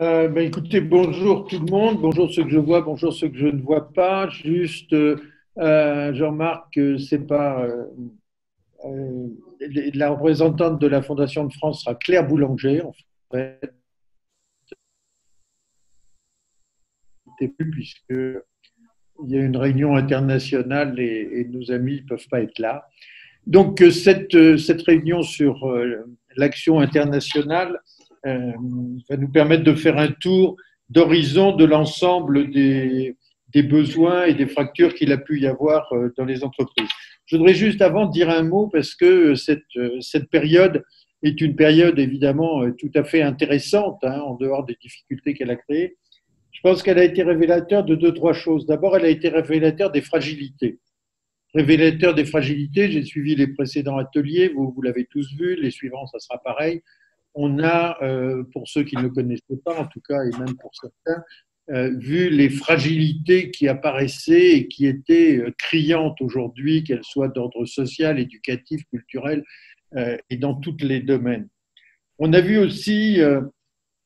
Écoutez, bonjour tout le monde, bonjour ceux que je vois, bonjour ceux que je ne vois pas. Juste, je remarque que c'est pas euh, la représentante de la Fondation de France sera Claire Boulanger, en fait, puisque il y a une réunion internationale et nos amis ne peuvent pas être là. Donc cette réunion sur l'action internationale va nous permettre de faire un tour d'horizon de l'ensemble des besoins et des fractures qu'il a pu y avoir dans les entreprises. Je voudrais juste avant dire un mot parce que cette période est une période évidemment tout à fait intéressante, hein, en dehors des difficultés qu'elle a créées. Je pense qu'elle a été révélateur de deux, trois choses. D'abord, elle a été révélateur des fragilités. Révélateur des fragilités, j'ai suivi les précédents ateliers, vous l'avez tous vu, les suivants, ça sera pareil. On a, pour ceux qui ne le connaissaient pas en tout cas, et même pour certains, vu les fragilités qui apparaissaient et qui étaient criantes aujourd'hui, qu'elles soient d'ordre social, éducatif, culturel, et dans tous les domaines. On a vu aussi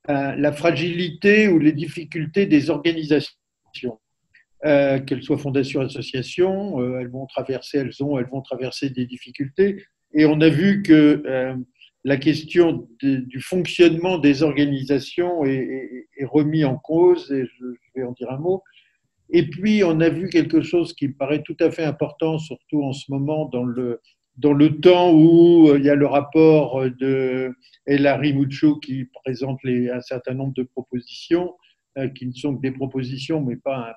la fragilité ou les difficultés des organisations, qu'elles soient fondations, associations, elles vont traverser des difficultés. Et on a vu que la question du fonctionnement des organisations est remis en cause, et je vais en dire un mot. Et puis, on a vu quelque chose qui me paraît tout à fait important, surtout en ce moment, dans le temps où il y a le rapport de Elari Mucho qui présente un certain nombre de propositions, qui ne sont que des propositions, mais pas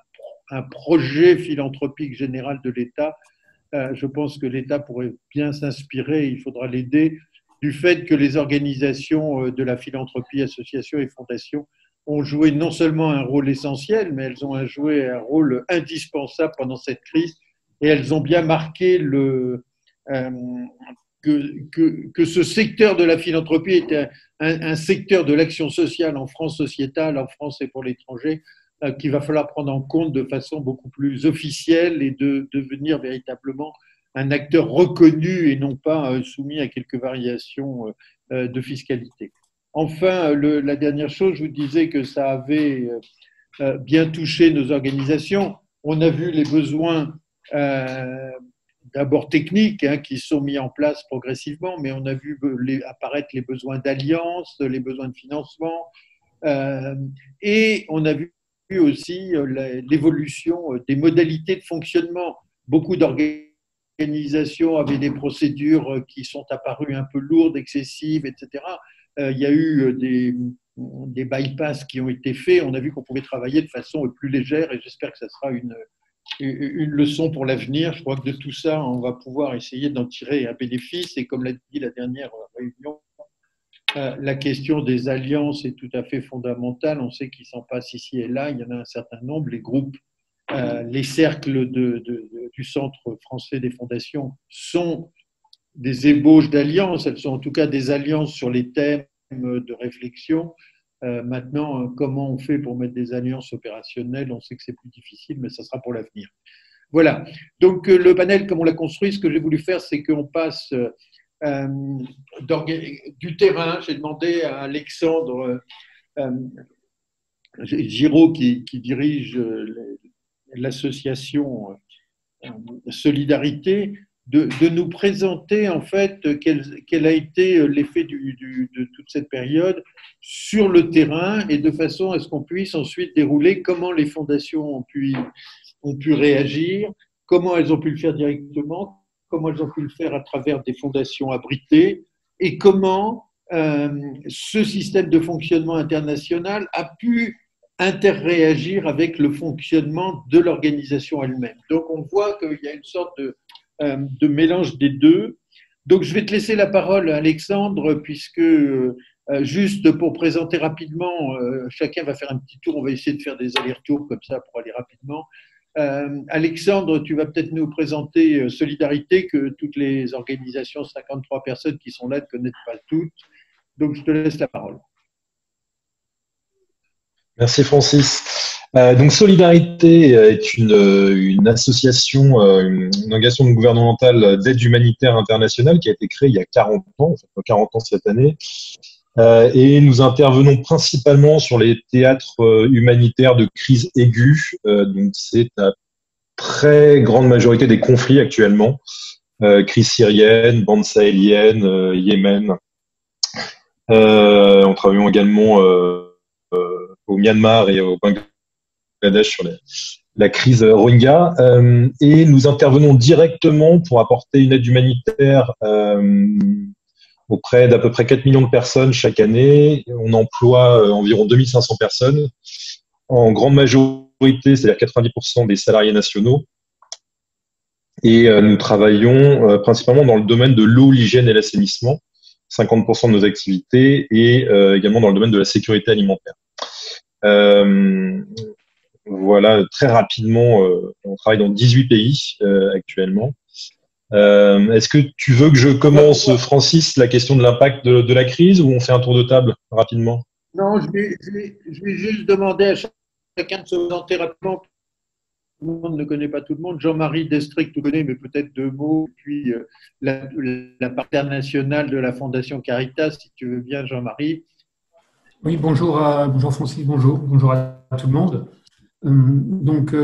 un projet philanthropique général de l'État. Je pense que l'État pourrait bien s'inspirer, il faudra l'aider, du fait que les organisations de la philanthropie, associations et fondations ont joué non seulement un rôle essentiel, mais elles ont joué un rôle indispensable pendant cette crise et elles ont bien marqué euh, que ce secteur de la philanthropie était un secteur de l'action sociale en France sociétale, en France et pour l'étranger, qu'il va falloir prendre en compte de façon beaucoup plus officielle et de devenir véritablement un acteur reconnu et non pas soumis à quelques variations de fiscalité. Enfin, la dernière chose, je vous disais que ça avait bien touché nos organisations. On a vu les besoins d'abord techniques, hein, qui sont mis en place progressivement, mais on a vu apparaître les besoins d'alliance, les besoins de financement, euh, et on a vu aussi l'évolution des modalités de fonctionnement. Beaucoup d'organisations avaient des procédures qui sont apparues un peu lourdes, excessives, etc. Il y a eu des bypass qui ont été faits. On a vu qu'on pouvait travailler de façon plus légère et j'espère que ça sera une leçon pour l'avenir. Je crois que de tout ça, on va pouvoir essayer d'en tirer un bénéfice. Et comme l'a dit la dernière réunion, la question des alliances est tout à fait fondamentale. On sait qu'il s'en passe ici et là. Il y en a un certain nombre. Les groupes, les cercles du Centre français des fondations sont des ébauches d'alliances. Elles sont en tout cas des alliances sur les thèmes de réflexion. Maintenant, comment on fait pour mettre des alliances opérationnelles? On sait que c'est plus difficile, mais ça sera pour l'avenir. Voilà. Donc, le panel, comme on l'a construit, ce que j'ai voulu faire, c'est qu'on passe euh, du terrain. J'ai demandé à Alexandre euh, Giraud, qui dirige l'association Solidarité, de nous présenter en fait quel a été l'effet de toute cette période sur le terrain et de façon à ce qu'on puisse ensuite dérouler comment les fondations ont pu réagir, comment elles ont pu le faire directement, comment elles ont pu le faire à travers des fondations abritées et comment ce système de fonctionnement international a pu interréagir avec le fonctionnement de l'organisation elle-même. Donc on voit qu'il y a une sorte de mélange des deux. Donc je vais te laisser la parole, Alexandre, puisque juste pour présenter rapidement, chacun va faire un petit tour, on va essayer de faire des allers-retours comme ça pour aller rapidement. Alexandre, tu vas peut-être nous présenter Solidarité, que toutes les organisations, 53 personnes qui sont là ne connaissent pas toutes. Donc je te laisse la parole. Merci Francis. Donc Solidarité est une association, une organisation gouvernementale d'aide humanitaire internationale qui a été créée il y a 40 ans, ça fait 40 ans cette année, Et nous intervenons principalement sur les théâtres humanitaires de crise aiguë. Donc c'est la très grande majorité des conflits actuellement. Crise syrienne, bande sahélienne, Yémen. On travaille également au Myanmar et au Bangladesh sur la crise Rohingya. Et nous intervenons directement pour apporter une aide humanitaire auprès d'à peu près 4 millions de personnes chaque année. On emploie environ 2500 personnes, en grande majorité, c'est-à-dire 90% des salariés nationaux. Et nous travaillons principalement dans le domaine de l'eau, l'hygiène et l'assainissement, 50% de nos activités, et également dans le domaine de la sécurité alimentaire. Voilà, très rapidement, on travaille dans 18 pays actuellement. Est-ce que tu veux que je commence, Francis, la question de l'impact de la crise, ou on fait un tour de table rapidement? Non, je vais juste demander à chacun de se présenter rapidement. Tout le monde ne connaît pas tout le monde. Jean-Marie Destric, tu connais, mais peut-être deux mots. Puis la part internationale de la Fondation Caritas, si tu veux bien, Jean-Marie. Oui, bonjour, bonjour Francis, bonjour à tout le monde. Donc,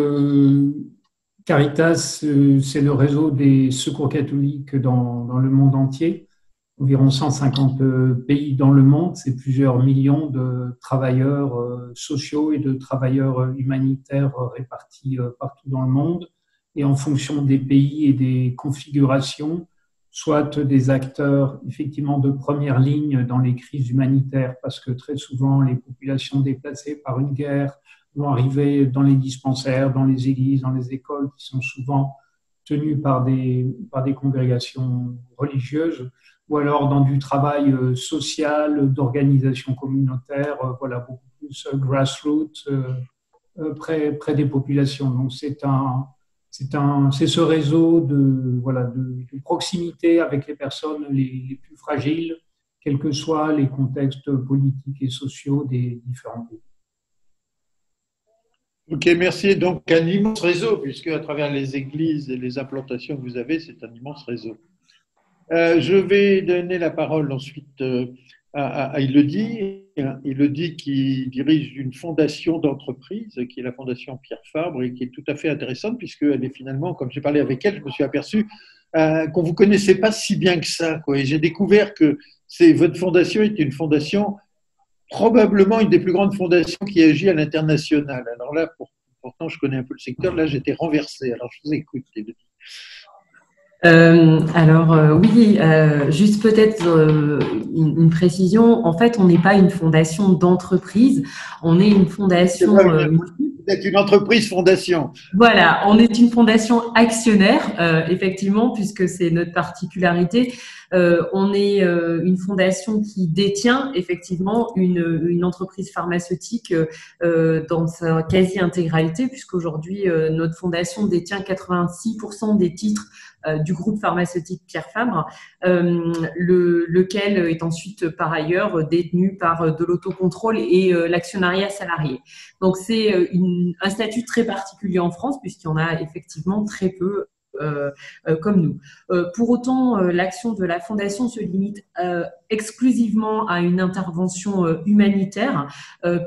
Caritas, c'est le réseau des secours catholiques dans le monde entier. Environ 150 pays dans le monde, c'est plusieurs millions de travailleurs sociaux et de travailleurs humanitaires répartis partout dans le monde. Et en fonction des pays et des configurations, soit des acteurs effectivement de première ligne dans les crises humanitaires, parce que très souvent les populations déplacées par une guerre vont arriver dans les dispensaires, dans les églises, dans les écoles, qui sont souvent tenues par des congrégations religieuses, ou alors dans du travail social, d'organisation communautaire, voilà, beaucoup plus grassroots, près des populations. Donc c'est ce réseau de proximité avec les personnes les plus fragiles, quels que soient les contextes politiques et sociaux des différents pays. Ok, merci. Donc, un immense réseau, puisque à travers les églises et les implantations que vous avez, c'est un immense réseau. Je vais donner la parole ensuite à Elodie. Elodie qui dirige une fondation d'entreprise, qui est la Fondation Pierre Fabre, et qui est tout à fait intéressante, puisqu'elle est finalement, comme j'ai parlé avec elle, je me suis aperçu qu'on ne vous connaissait pas si bien que ça, quoi. Et j'ai découvert que votre fondation est une fondation, probablement une des plus grandes fondations qui agit à l'international. Alors là, pourtant, je connais un peu le secteur, là, j'étais renversé. Alors, je vous écoute, Elodie. Oui, juste peut-être une précision. En fait, on n'est pas une fondation d'entreprise, on est une fondation. Vous êtes une entreprise fondation. Voilà, on est une fondation actionnaire, effectivement, puisque c'est notre particularité. On est une fondation qui détient effectivement une entreprise pharmaceutique dans sa quasi-intégralité, puisqu'aujourd'hui, notre fondation détient 86% des titres du groupe pharmaceutique Pierre Fabre, lequel est ensuite par ailleurs détenu par de l'autocontrôle et l'actionnariat salarié. Donc c'est un statut très particulier en France puisqu'il y en a effectivement très peu comme nous. Pour autant, l'action de la Fondation se limite exclusivement à une intervention humanitaire,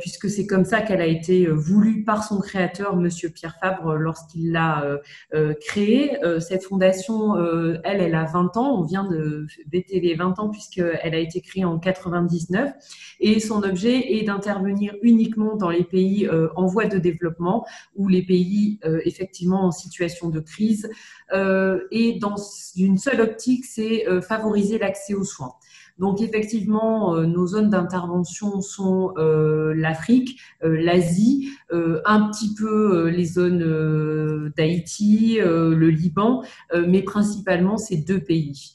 puisque c'est comme ça qu'elle a été voulue par son créateur, Monsieur Pierre Fabre, lorsqu'il l'a créée. Cette fondation, elle a 20 ans, on vient de fêter les 20 ans puisqu'elle a été créée en 99, et son objet est d'intervenir uniquement dans les pays en voie de développement ou les pays effectivement en situation de crise, et dans une seule optique, c'est favoriser l'accès aux soins. Donc effectivement, nos zones d'intervention sont l'Afrique, l'Asie, un petit peu les zones d'Haïti, le Liban, mais principalement ces deux pays.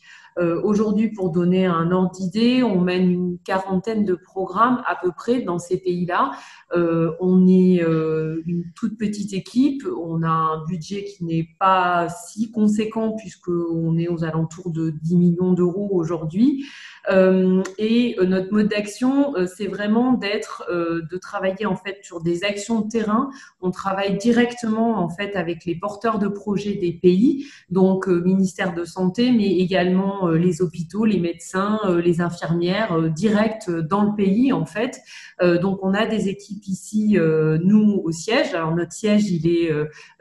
Aujourd'hui, pour donner un ordre d'idée, on mène une quarantaine de programmes à peu près dans ces pays-là. On est une toute petite équipe, on a un budget qui n'est pas si conséquent puisqu'on est aux alentours de 10 millions d'euros aujourd'hui. Et notre mode d'action, c'est vraiment de travailler en fait sur des actions de terrain. On travaille directement en fait avec les porteurs de projets des pays, donc ministère de santé, mais également les hôpitaux, les médecins, les infirmières, direct dans le pays en fait. Donc on a des équipes ici, nous au siège. Alors notre siège, il est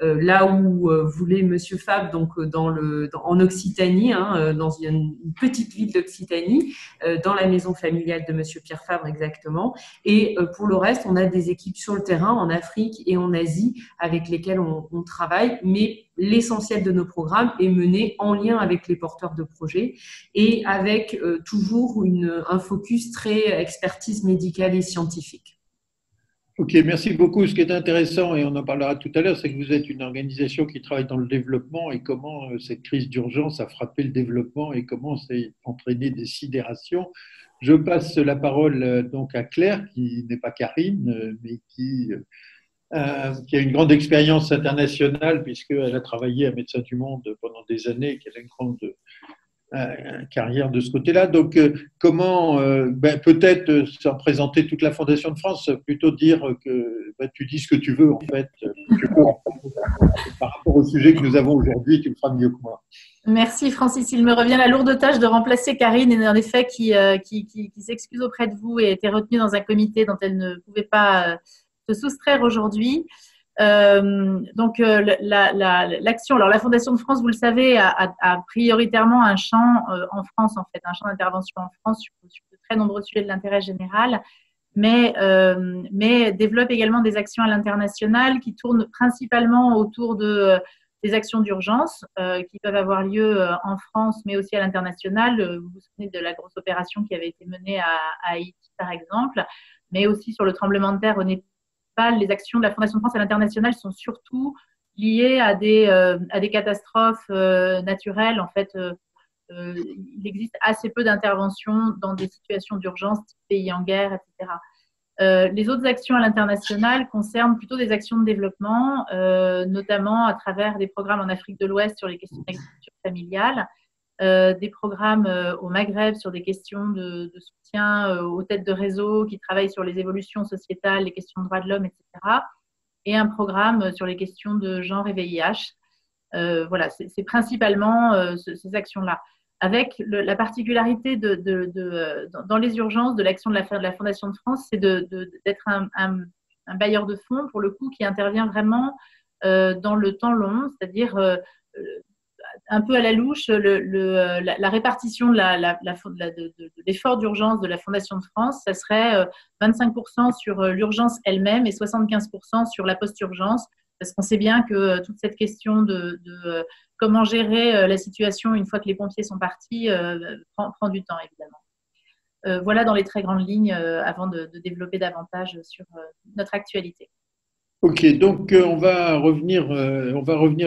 là où voulait Monsieur Fabre, donc en Occitanie, hein, dans une petite ville d'Occitanie, dans la maison familiale de Monsieur Pierre Fabre exactement. Et pour le reste, on a des équipes sur le terrain en Afrique et en Asie avec lesquelles on travaille, mais l'essentiel de nos programmes est mené en lien avec les porteurs de projets et avec toujours un focus très expertise médicale et scientifique. Ok, merci beaucoup. Ce qui est intéressant, et on en parlera tout à l'heure, c'est que vous êtes une organisation qui travaille dans le développement et comment cette crise d'urgence a frappé le développement et comment c'est entraîné des sidérations. Je passe la parole donc à Claire, qui n'est pas Karine, mais qui a une grande expérience internationale puisqu'elle a travaillé à Médecins du Monde pendant des années et qu'elle a une grande carrière de ce côté-là. Donc, comment, peut-être sans présenter toute la Fondation de France, plutôt dire que tu dis ce que tu veux, en fait. Par rapport au sujet que nous avons aujourd'hui, tu le feras mieux que moi. Merci Francis. Il me revient la lourde tâche de remplacer Karine, et en effet, qui s'excuse auprès de vous et a été retenue dans un comité dont elle ne pouvait pas se soustraire aujourd'hui. Donc l'action, alors la Fondation de France, vous le savez, a prioritairement un champ en France, en fait, un champ d'intervention en France sur de très nombreux sujets de l'intérêt général, mais développe également des actions à l'international qui tournent principalement autour des actions d'urgence qui peuvent avoir lieu en France, mais aussi à l'international. Vous vous souvenez de la grosse opération qui avait été menée à Haïti, par exemple, mais aussi sur le tremblement de terre au Népal. Les actions de la Fondation de France à l'international sont surtout liées à des catastrophes naturelles. En fait, il existe assez peu d'interventions dans des situations d'urgence, pays en guerre, etc. Les autres actions à l'international concernent plutôt des actions de développement, notamment à travers des programmes en Afrique de l'Ouest sur les questions d'agriculture familiale, des programmes au Maghreb sur des questions de soutien aux têtes de réseau qui travaillent sur les évolutions sociétales, les questions de droits de l'homme, etc. Et un programme sur les questions de genre et VIH. Voilà, c'est principalement ces actions-là. Avec la particularité dans les urgences de l'action de la Fondation de France, c'est d'être un bailleur de fonds, pour le coup, qui intervient vraiment dans le temps long, c'est-à-dire un peu à la louche, la répartition de l'effort d'urgence de la Fondation de France, ça serait 25% sur l'urgence elle-même et 75% sur la post-urgence, parce qu'on sait bien que toute cette question de comment gérer la situation une fois que les pompiers sont partis prend du temps, évidemment. Voilà dans les très grandes lignes avant de développer davantage sur notre actualité. Ok, donc on va revenir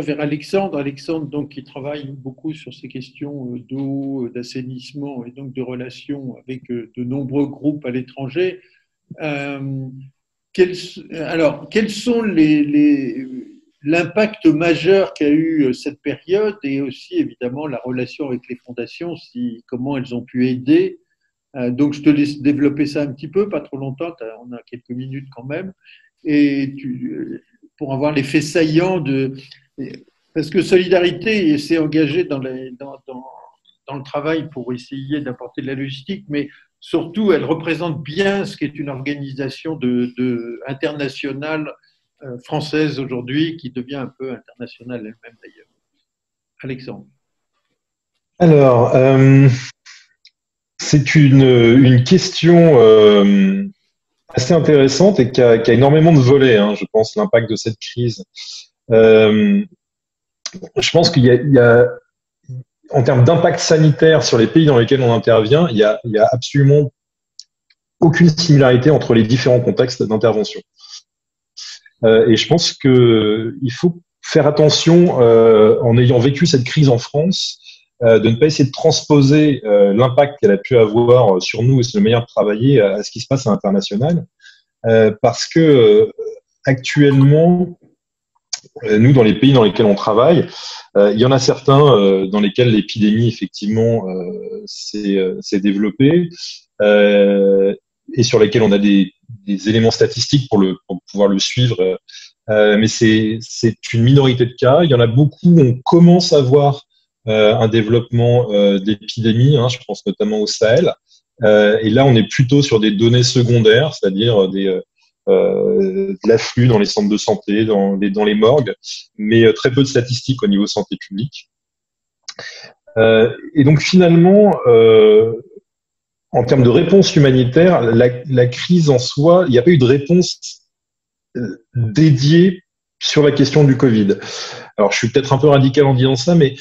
vers Alexandre. Alexandre, donc, qui travaille beaucoup sur ces questions d'eau, d'assainissement et donc de relations avec de nombreux groupes à l'étranger. Quels sont l'impact majeur qu'a eu cette période et aussi évidemment la relation avec les fondations, comment elles ont pu aider. Donc je te laisse développer ça un petit peu, pas trop longtemps, on a quelques minutes quand même. Et pour avoir les faits saillants parce que Solidarité s'est engagée dans le travail pour essayer d'apporter de la logistique, mais surtout elle représente bien ce qu'est une organisation internationale française aujourd'hui, qui devient un peu internationale elle-même d'ailleurs. Alexandre. Alors, c'est une question assez intéressante et qui a énormément de volets, je pense, l'impact de cette crise. Je pense qu'il y a, en termes d'impact sanitaire sur les pays dans lesquels on intervient, il y a absolument aucune similarité entre les différents contextes d'intervention. Et je pense qu'il faut faire attention, en ayant vécu cette crise en France, de ne pas essayer de transposer l'impact qu'elle a pu avoir sur nous et sur la manière de travailler à ce qui se passe à l'international, parce que actuellement, nous, dans les pays dans lesquels on travaille, il y en a certains dans lesquels l'épidémie, effectivement, s'est développée et sur lesquels on a des éléments statistiques pour pouvoir le suivre. Mais c'est une minorité de cas. Il y en a beaucoup où on commence à voir un développement d'épidémie, hein, je pense notamment au Sahel. Et là, on est plutôt sur des données secondaires, c'est-à-dire de l'afflux dans les centres de santé, dans les morgues, mais très peu de statistiques au niveau santé publique. Et donc finalement, en termes de réponse humanitaire, la crise en soi, il n'y a pas eu de réponse dédiée sur la question du Covid. Alors, je suis peut-être un peu radical en disant ça, mais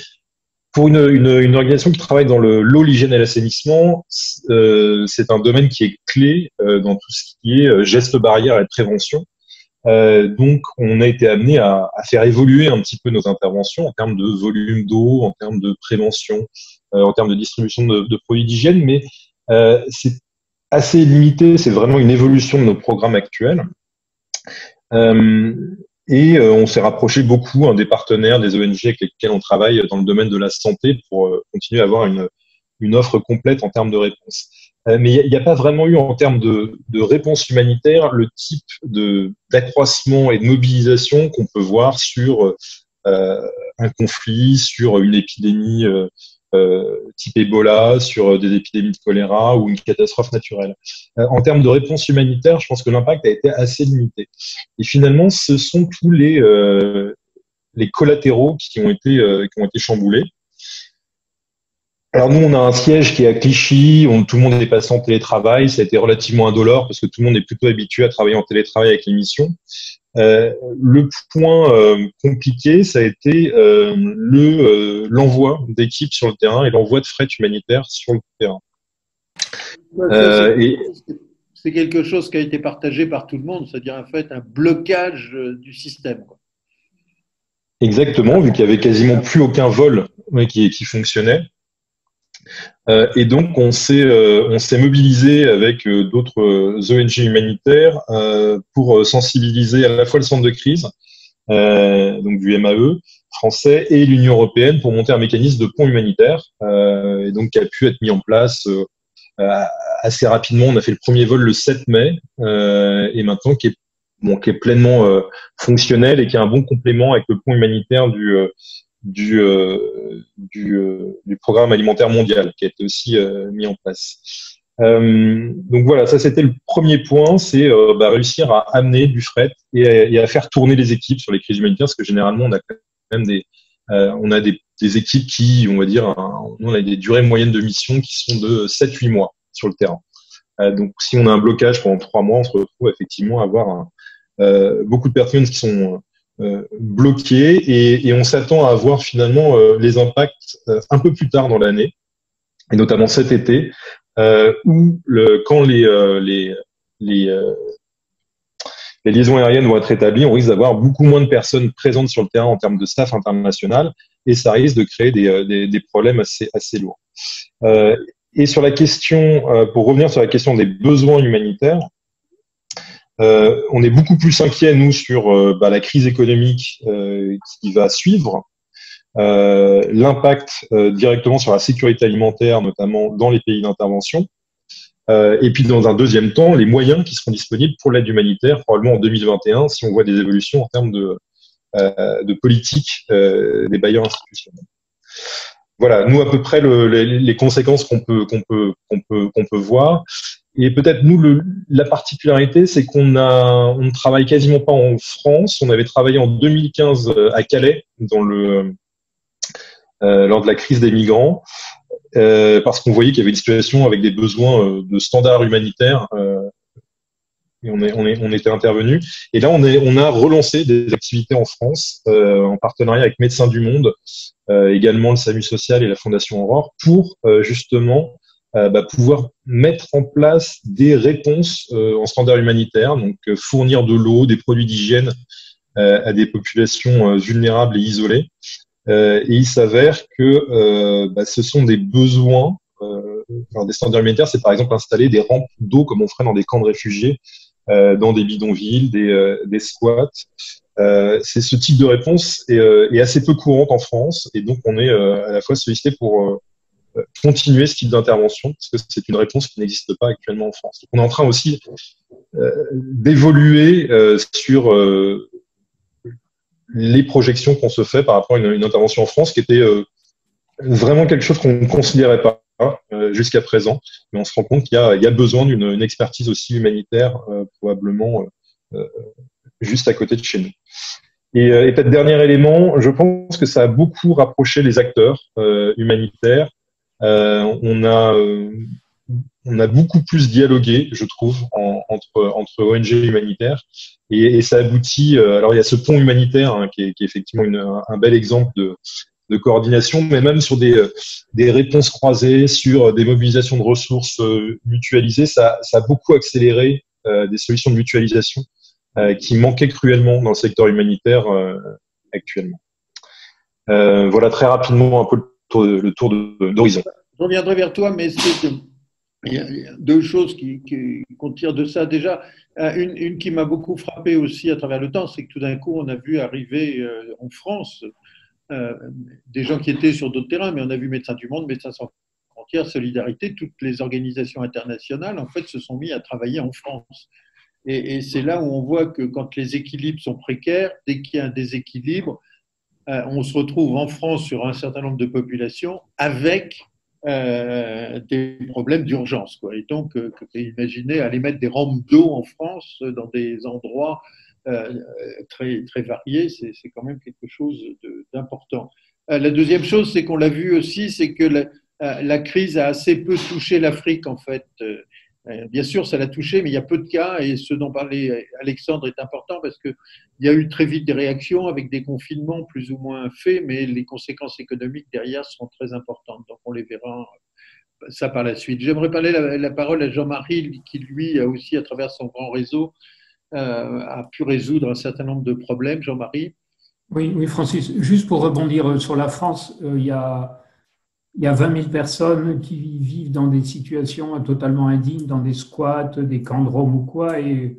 pour une organisation qui travaille dans l'eau, l'hygiène et l'assainissement, c'est un domaine qui est clé dans tout ce qui est gestes barrières et prévention. Donc, on a été amené à faire évoluer un petit peu nos interventions en termes de volume d'eau, en termes de prévention, en termes de distribution de produits d'hygiène, mais c'est assez limité. C'est vraiment une évolution de nos programmes actuels. Et on s'est rapproché beaucoup des partenaires, des ONG avec lesquels on travaille dans le domaine de la santé pour continuer à avoir une offre complète en termes de réponse. Mais il n'y a pas vraiment eu en termes de réponse humanitaire le type d'accroissement et de mobilisation qu'on peut voir sur un conflit, sur une épidémie type Ebola, sur des épidémies de choléra ou une catastrophe naturelle. En termes de réponse humanitaire, je pense que l'impact a été assez limité. Et finalement, ce sont tous les collatéraux qui ont été chamboulés. Alors nous, on a un siège qui est à Clichy, tout le monde est passé en télétravail, ça a été relativement indolore parce que tout le monde est plutôt habitué à travailler en télétravail avec les missions. Le point compliqué, ça a été l'envoi d'équipes sur le terrain et l'envoi de fret humanitaire sur le terrain. C'est quelque chose qui a été partagé par tout le monde, c'est-à-dire en fait un blocage du système, quoi. Exactement, vu qu'il y avait quasiment plus aucun vol qui fonctionnait. Et donc on s'est mobilisé avec d'autres ONG humanitaires pour sensibiliser à la fois le centre de crise, donc du MAE français, et l'Union européenne pour monter un mécanisme de pont humanitaire, et donc qui a pu être mis en place assez rapidement. On a fait le premier vol le 7 mai et maintenant qui est pleinement fonctionnel et qui est un bon complément avec le pont humanitaire du programme alimentaire mondial qui a été aussi mis en place. Donc voilà, ça c'était le premier point, c'est réussir à amener du fret et à faire tourner les équipes sur les crises humanitaires, parce que généralement on a quand même des équipes qui, on va dire, on a des durées moyennes de mission qui sont de 7-8 mois sur le terrain. Donc si on a un blocage pendant 3 mois, on se retrouve effectivement à avoir beaucoup de personnes qui sont bloquées et on s'attend à avoir finalement les impacts un peu plus tard dans l'année, et notamment cet été, où quand les liaisons aériennes vont être établies, on risque d'avoir beaucoup moins de personnes présentes sur le terrain en termes de staff international, et ça risque de créer des problèmes assez lourds. Et sur la question, pour revenir sur la question des besoins humanitaires, on est beaucoup plus inquiet, nous, sur la crise économique qui va suivre, l'impact directement sur la sécurité alimentaire, notamment dans les pays d'intervention, et puis dans un deuxième temps, les moyens qui seront disponibles pour l'aide humanitaire, probablement en 2021, si on voit des évolutions en termes de politique des bailleurs institutionnels. Voilà, nous à peu près les conséquences qu'on peut voir. Et peut-être nous la particularité, c'est qu'on ne travaille quasiment pas en France. On avait travaillé en 2015 à Calais lors de la crise des migrants, parce qu'on voyait qu'il y avait une situation avec des besoins de standards humanitaires. Et on était intervenu. Et là, on a relancé des activités en France en partenariat avec Médecins du Monde, également le SAMU Social et la Fondation Aurore, pour justement pouvoir mettre en place des réponses en standard humanitaire, donc fournir de l'eau, des produits d'hygiène à des populations vulnérables et isolées. Et il s'avère que ce sont des besoins. Des standards humanitaires, c'est par exemple installer des rampes d'eau comme on ferait dans des camps de réfugiés, dans des bidonvilles, des squats, C'est ce type de réponse est assez peu courante en France, et donc on est à la fois sollicité pour continuer ce type d'intervention, parce que c'est une réponse qui n'existe pas actuellement en France. Donc on est en train aussi d'évoluer sur les projections qu'on se fait par rapport à une intervention en France qui était vraiment quelque chose qu'on ne considérait pas jusqu'à présent, mais on se rend compte qu'il y a besoin d'une expertise aussi humanitaire probablement juste à côté de chez nous. Et peut-être dernier élément, je pense que ça a beaucoup rapproché les acteurs humanitaires. On a beaucoup plus dialogué, je trouve, entre ONG humanitaires, et ça aboutit. Alors il y a ce pont humanitaire qui est effectivement un bel exemple de coordination, mais même sur des réponses croisées, sur des mobilisations de ressources mutualisées, ça a beaucoup accéléré des solutions de mutualisation qui manquaient cruellement dans le secteur humanitaire actuellement. Voilà très rapidement un peu le tour d'horizon. Je reviendrai vers toi, mais il y a deux choses qu'on tire de ça. Déjà, une qui m'a beaucoup frappé aussi à travers le temps, c'est que tout d'un coup, on a vu arriver en France des gens qui étaient sur d'autres terrains, mais on a vu Médecins du Monde, Médecins sans frontières, Solidarité, toutes les organisations internationales, en fait, se sont mis à travailler en France. Et c'est là où on voit que quand les équilibres sont précaires, dès qu'il y a un déséquilibre, on se retrouve en France sur un certain nombre de populations avec des problèmes d'urgence, quoi. Et donc, imaginez aller mettre des rampes d'eau en France dans des endroits très, très variés, c'est quand même quelque chose d'important. La deuxième chose, c'est qu'on l'a vu aussi, c'est que la crise a assez peu touché l'Afrique, en fait. Bien sûr, ça l'a touché, mais il y a peu de cas, et ce dont parlait Alexandre est important parce qu'il y a eu très vite des réactions avec des confinements plus ou moins faits, mais les conséquences économiques derrière seront très importantes. Donc, on les verra ça par la suite. J'aimerais parler la parole à Jean-Marie, qui lui a aussi, à travers son grand réseau, a pu résoudre un certain nombre de problèmes. Jean-Marie? Oui, Francis, juste pour rebondir sur la France, il y a 20 000 personnes qui vivent dans des situations totalement indignes, dans des squats, des camps de Rome ou quoi, et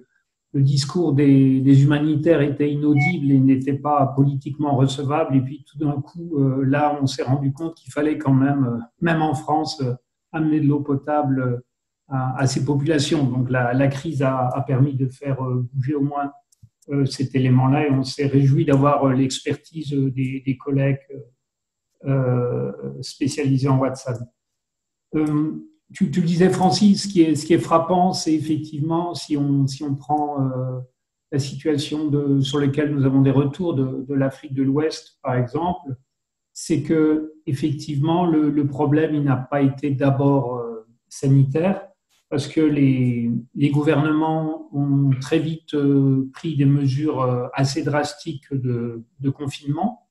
le discours des humanitaires était inaudible et n'était pas politiquement recevable. Et puis tout d'un coup, là, on s'est rendu compte qu'il fallait quand même en France, amener de l'eau potable à ces populations. Donc la crise a permis de faire bouger au moins cet élément-là, et on s'est réjoui d'avoir l'expertise des collègues spécialisés en WhatsApp. Tu le disais, Francis, ce qui est frappant, c'est effectivement, si on prend la situation sur laquelle nous avons des retours de l'Afrique de l'Ouest, par exemple, c'est que effectivement le problème il n'a pas été d'abord sanitaire, parce que les gouvernements ont très vite pris des mesures assez drastiques de confinement,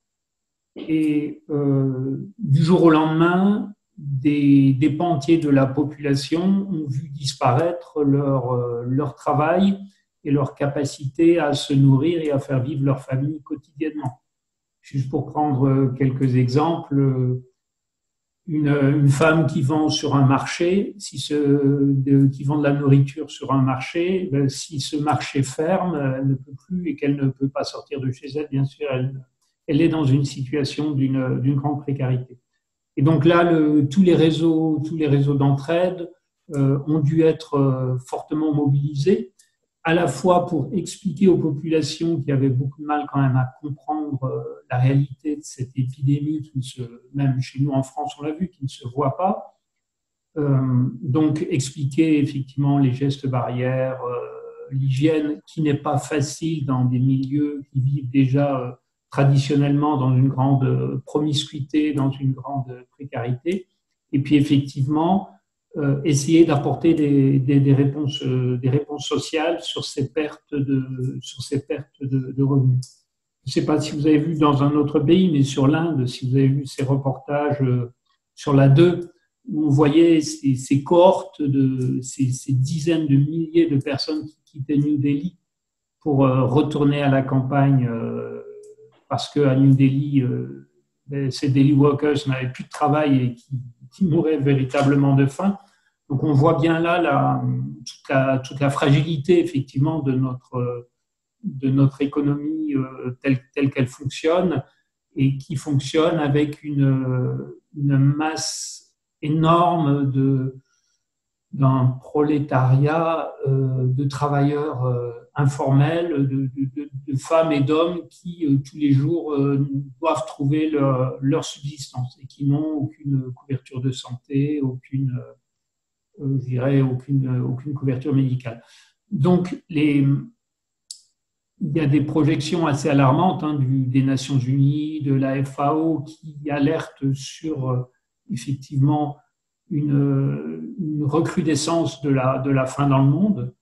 et du jour au lendemain, des pans entiers de la population ont vu disparaître leur travail et leur capacité à se nourrir et à faire vivre leur famille quotidiennement. Juste pour prendre quelques exemples, une femme qui vend sur un marché, qui vend de la nourriture sur un marché, si ce marché ferme, elle ne peut plus, et qu'elle ne peut pas sortir de chez elle, bien sûr, elle est dans une situation d'une grande précarité. Et donc là, tous les réseaux d'entraide ont dû être fortement mobilisés, à la fois pour expliquer aux populations qui avaient beaucoup de mal quand même à comprendre la réalité de cette épidémie, même chez nous en France, on l'a vu, qui ne se voit pas. Donc expliquer effectivement les gestes barrières, l'hygiène, qui n'est pas facile dans des milieux qui vivent déjà traditionnellement dans une grande promiscuité, dans une grande précarité. Et puis effectivement, essayer d'apporter des réponses sociales sur ces pertes de revenus. Je ne sais pas si vous avez vu dans un autre pays, mais sur l'Inde, si vous avez vu ces reportages sur la 2, où on voyait ces cohortes ces dizaines de milliers de personnes qui quittaient New Delhi pour retourner à la campagne, parce qu'à New Delhi, ces daily workers n'avaient plus de travail et qui mouraient véritablement de faim. Donc on voit bien là toute la fragilité effectivement de de notre économie telle qu'elle fonctionne, et qui fonctionne avec une masse énorme d'un prolétariat de travailleurs informels, de femmes et d'hommes qui, tous les jours, doivent trouver leur subsistance et qui n'ont aucune couverture de santé, je dirais, aucune couverture médicale. Donc, il y a des projections assez alarmantes des Nations Unies, de la FAO, qui alertent sur effectivement une recrudescence de la faim dans le monde.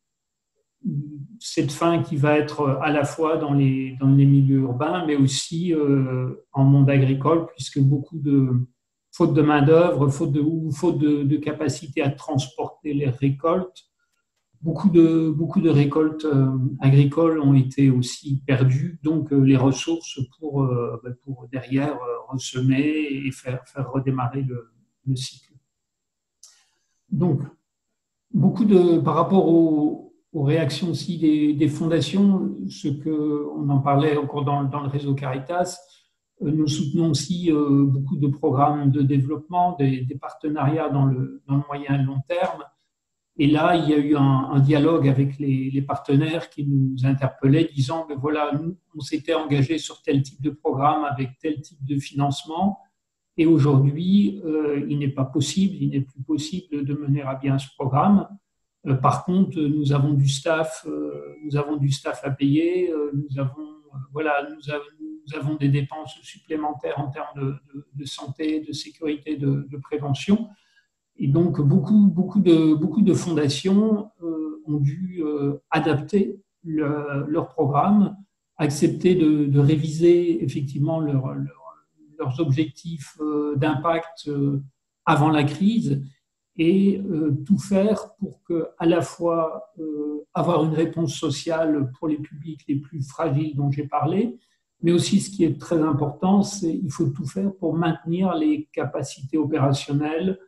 Cette faim qui va être à la fois dans les milieux urbains, mais aussi en monde agricole, puisque faute de main-d'œuvre, faute de capacité à transporter les récoltes, beaucoup de récoltes agricoles ont été aussi perdues, donc les ressources pour derrière ressemer et faire redémarrer le cycle. Donc, par rapport aux réactions aussi des fondations, on en parlait encore dans le réseau Caritas, nous soutenons aussi beaucoup de programmes de développement, des partenariats dans le moyen et long terme. Et là, il y a eu un dialogue avec les partenaires qui nous interpellaient, disant que voilà, nous, on s'était engagé sur tel type de programme avec tel type de financement, et aujourd'hui, il n'est plus possible de mener à bien ce programme. Par contre, nous avons du staff à payer, nous avons des dépenses supplémentaires en termes de santé, de sécurité, de prévention. Et donc, beaucoup de fondations ont dû adapter leur programme, accepter de réviser effectivement leurs objectifs d'impact avant la crise et tout faire pour à la fois avoir une réponse sociale pour les publics les plus fragiles dont j'ai parlé, mais aussi ce qui est très important, c'est qu'il faut tout faire pour maintenir les capacités opérationnelles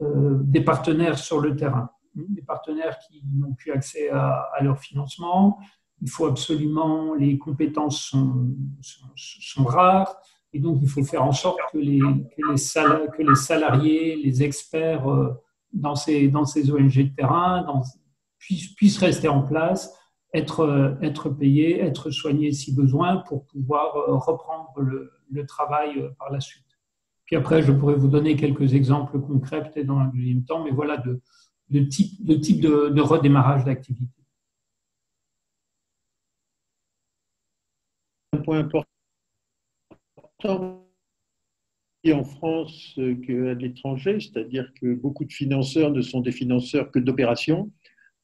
des partenaires sur le terrain, des partenaires qui n'ont plus accès à leur financement. Il faut absolument, les compétences sont rares, et donc il faut faire en sorte que les salariés, les experts dans ces ONG de terrain puissent rester en place, être payés, être soignés si besoin, pour pouvoir reprendre le travail par la suite. Puis après, je pourrais vous donner quelques exemples concrets, peut-être dans un deuxième temps, mais voilà, de type de redémarrage d'activité. Un point important en France qu'à l'étranger, c'est-à-dire que beaucoup de financeurs ne sont des financeurs que d'opérations,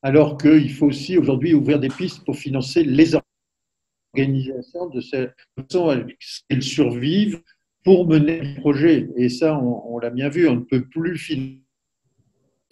alors qu'il faut aussi aujourd'hui ouvrir des pistes pour financer les organisations de cette façon à ce qu'elles survivent pour mener le projet. Et ça, on l'a bien vu, on ne peut plus financer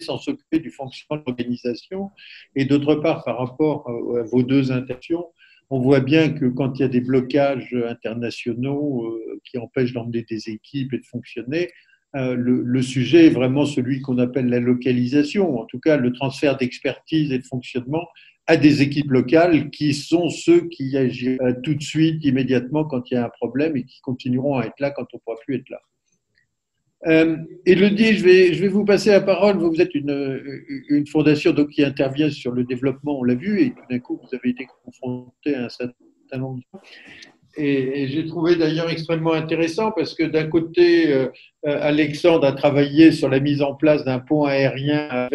sans s'occuper du fonctionnement de l'organisation. Et d'autre part, par rapport à vos deux intentions, on voit bien que quand il y a des blocages internationaux qui empêchent d'emmener des équipes et de fonctionner, le sujet est vraiment celui qu'on appelle la localisation, en tout cas le transfert d'expertise et de fonctionnement à des équipes locales qui sont ceux qui agissent tout de suite, immédiatement quand il y a un problème et qui continueront à être là quand on ne pourra plus être là. Élodie, je vais vous passer la parole. Vous êtes une fondation donc, qui intervient sur le développement, on l'a vu, et tout d'un coup, vous avez été confronté à un certain nombre de choses. Et j'ai trouvé d'ailleurs extrêmement intéressant parce que d'un côté, Alexandre a travaillé sur la mise en place d'un pont aérien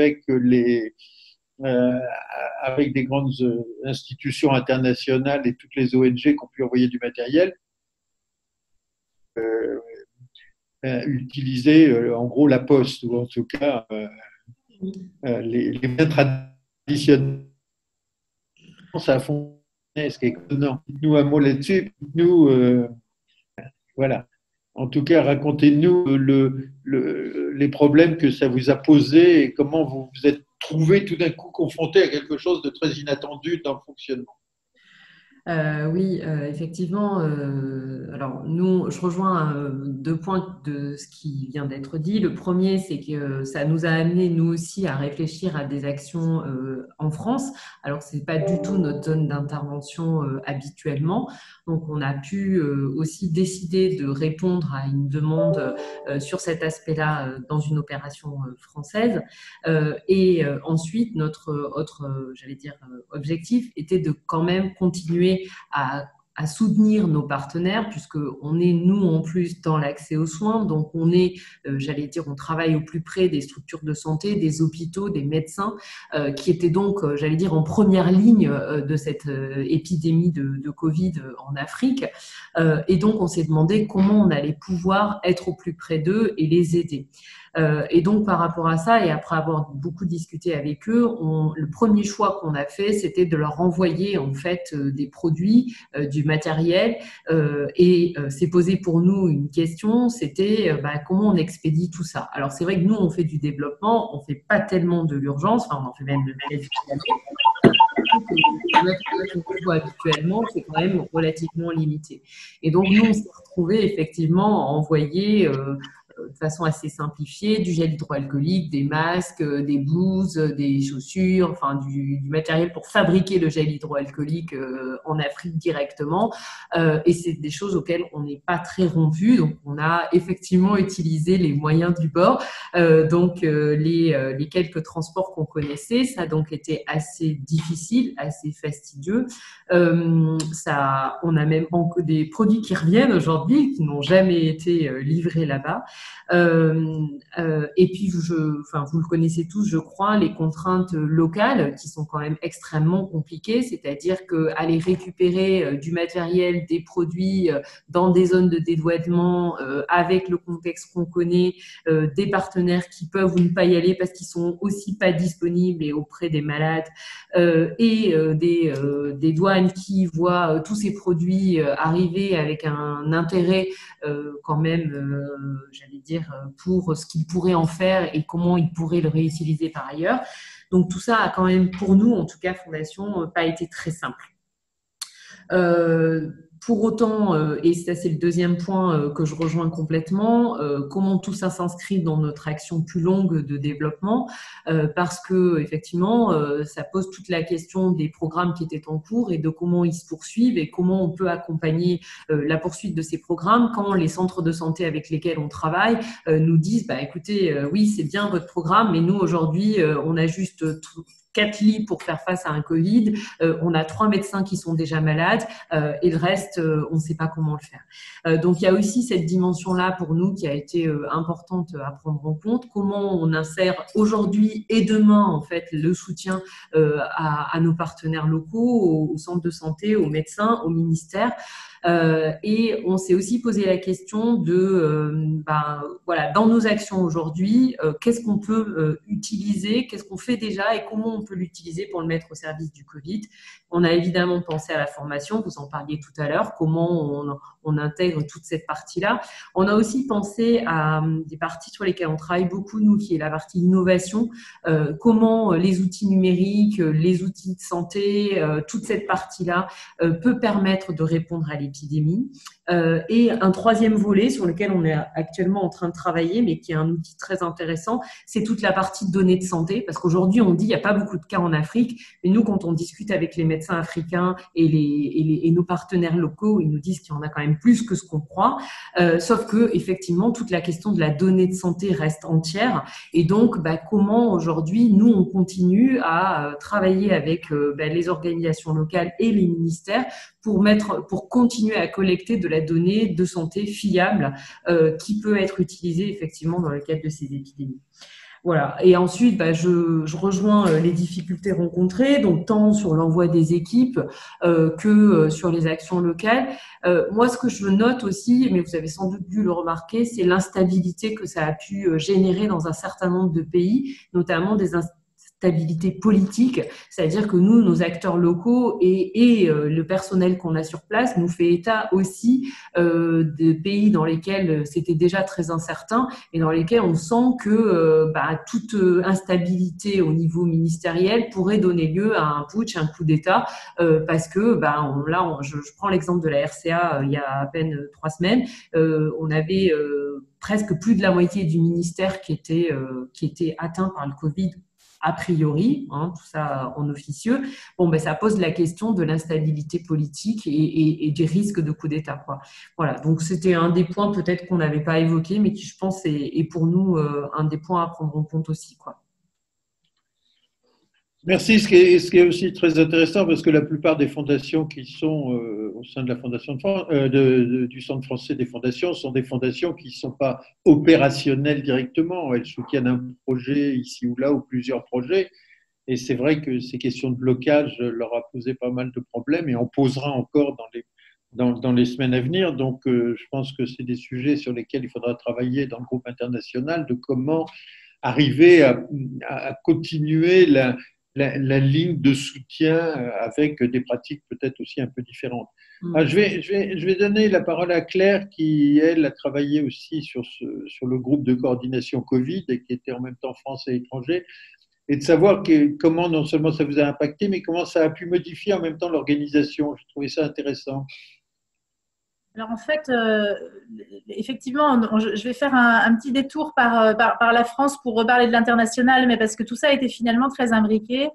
avec des grandes institutions internationales et toutes les ONG qui ont pu envoyer du matériel. Utiliser en gros la poste, ou en tout cas les moyens traditionnels. Ça a fonctionné, ce qui est étonnant. Dites-nous un mot là-dessus. Voilà. En tout cas, racontez-nous les problèmes que ça vous a posés et comment vous vous êtes trouvé tout d'un coup confronté à quelque chose de très inattendu dans le fonctionnement. Oui, effectivement. Alors, nous, je rejoins deux points de ce qui vient d'être dit. Le premier, c'est que ça nous a amené, nous aussi, à réfléchir à des actions en France, alors que ce n'est pas du tout notre zone d'intervention habituellement. Donc, on a pu aussi décider de répondre à une demande sur cet aspect-là dans une opération française. Ensuite, notre autre, j'allais dire, objectif était de quand même continuer à soutenir nos partenaires, puisqu'on est, nous, en plus, dans l'accès aux soins. Donc, on est, j'allais dire, on travaille au plus près des structures de santé, des hôpitaux, des médecins, qui étaient donc, j'allais dire, en première ligne de cette épidémie de Covid en Afrique. Et donc, on s'est demandé comment on allait pouvoir être au plus près d'eux et les aider. Et donc, par rapport à ça, et après avoir beaucoup discuté avec eux, le premier choix qu'on a fait, c'était de leur envoyer en fait des produits, du matériel. C'est posé pour nous une question, c'était comment on expédie tout ça. Alors, c'est vrai que nous, on fait du développement, on fait pas tellement de l'urgence, enfin, on en fait même de notre qu'on voit habituellement, c'est quand même relativement limité. Et donc, nous, on s'est retrouvés effectivement à envoyer de façon assez simplifiée du gel hydroalcoolique, des masques, des blouses, des chaussures, enfin du matériel pour fabriquer le gel hydroalcoolique en Afrique directement. Et c'est des choses auxquelles on n'est pas très rompu. Donc, on a effectivement utilisé les moyens du bord. Les quelques transports qu'on connaissait, ça a donc été assez difficile, assez fastidieux. On a même des produits qui reviennent aujourd'hui, qui n'ont jamais été livrés là-bas. Et puis, vous le connaissez tous, je crois, les contraintes locales qui sont quand même extrêmement compliquées, c'est-à-dire qu'aller récupérer du matériel, des produits dans des zones de dédouanement avec le contexte qu'on connaît, des partenaires qui peuvent ou ne pas y aller parce qu'ils sont aussi pas disponibles et auprès des malades, des douanes qui voient tous ces produits arriver avec un intérêt quand même, j'allais dire, pour ce qu'ils pourraient en faire et comment ils pourraient le réutiliser par ailleurs. Donc tout ça a quand même, pour nous, en tout cas Fondation, pas été très simple. Pour autant, et ça c'est le deuxième point que je rejoins complètement, comment tout ça s'inscrit dans notre action plus longue de développement, parce que effectivement, ça pose toute la question des programmes qui étaient en cours et de comment ils se poursuivent et comment on peut accompagner la poursuite de ces programmes quand les centres de santé avec lesquels on travaille nous disent, écoutez, oui c'est bien votre programme, mais nous aujourd'hui on a juste 4 lits pour faire face à un Covid, on a 3 médecins qui sont déjà malades et le reste, on ne sait pas comment le faire. Donc, il y a aussi cette dimension-là pour nous qui a été importante à prendre en compte. Comment on insère aujourd'hui et demain, en fait, le soutien à nos partenaires locaux, aux centres de santé, aux médecins, au ministère. Et on s'est aussi posé la question de, dans nos actions aujourd'hui, qu'est-ce qu'on peut utiliser, qu'est-ce qu'on fait déjà et comment on peut l'utiliser pour le mettre au service du Covid. On a évidemment pensé à la formation, vous en parliez tout à l'heure, comment on intègre toute cette partie-là. On a aussi pensé à des parties sur lesquelles on travaille beaucoup, nous, qui est la partie innovation, comment les outils numériques, les outils de santé, toute cette partie-là peut permettre de répondre à l'épidémie. Et un troisième volet sur lequel on est actuellement en train de travailler, mais qui est un outil très intéressant, c'est toute la partie de données de santé, parce qu'aujourd'hui, on dit qu'il n'y a pas beaucoup de cas en Afrique, mais nous, quand on discute avec les médecins africains et nos partenaires locaux, ils nous disent qu'il y en a quand même plus que ce qu'on croit, sauf que effectivement, toute la question de la donnée de santé reste entière, et donc, comment aujourd'hui, nous, on continue à travailler avec les organisations locales et les ministères pour continuer à collecter de la donnée de santé fiable qui peut être utilisée effectivement dans le cadre de ces épidémies. Voilà. Et ensuite, je rejoins les difficultés rencontrées, donc tant sur l'envoi des équipes que sur les actions locales. Moi, ce que je note aussi, mais vous avez sans doute dû le remarquer, c'est l'instabilité que ça a pu générer dans un certain nombre de pays, notamment des stabilité politique, c'est-à-dire que nous, nos acteurs locaux et le personnel qu'on a sur place nous fait état aussi de pays dans lesquels c'était déjà très incertain et dans lesquels on sent que toute instabilité au niveau ministériel pourrait donner lieu à un putsch, un coup d'État, parce que je prends l'exemple de la RCA il y a à peine 3 semaines, on avait presque plus de la moitié du ministère qui était atteint par le Covid a priori, tout ça en officieux. Ça pose la question de l'instabilité politique et des risques de coup d'État, quoi. Voilà, donc c'était un des points peut-être qu'on n'avait pas évoqué, mais qui, je pense, est pour nous un des points à prendre en compte aussi, quoi. Merci. Ce qui est aussi très intéressant, parce que la plupart des fondations qui sont au sein de la Fondation de France, du Centre français des fondations, sont des fondations qui ne sont pas opérationnelles directement. Elles soutiennent un projet ici ou là, ou plusieurs projets. Et c'est vrai que ces questions de blocage leur a posé pas mal de problèmes et en posera encore dans les semaines à venir. Donc, je pense que c'est des sujets sur lesquels il faudra travailler dans le groupe international, de comment arriver à continuer la ligne de soutien avec des pratiques peut-être aussi un peu différentes. Alors, je vais donner la parole à Claire qui, elle, a travaillé aussi sur le groupe de coordination Covid et qui était en même temps français et étranger, et de savoir comment non seulement ça vous a impacté, mais comment ça a pu modifier en même temps l'organisation. Je trouvais ça intéressant. Alors en fait, effectivement, je vais faire un petit détour par la France pour reparler de l'international, mais parce que tout ça a été finalement très imbriqué.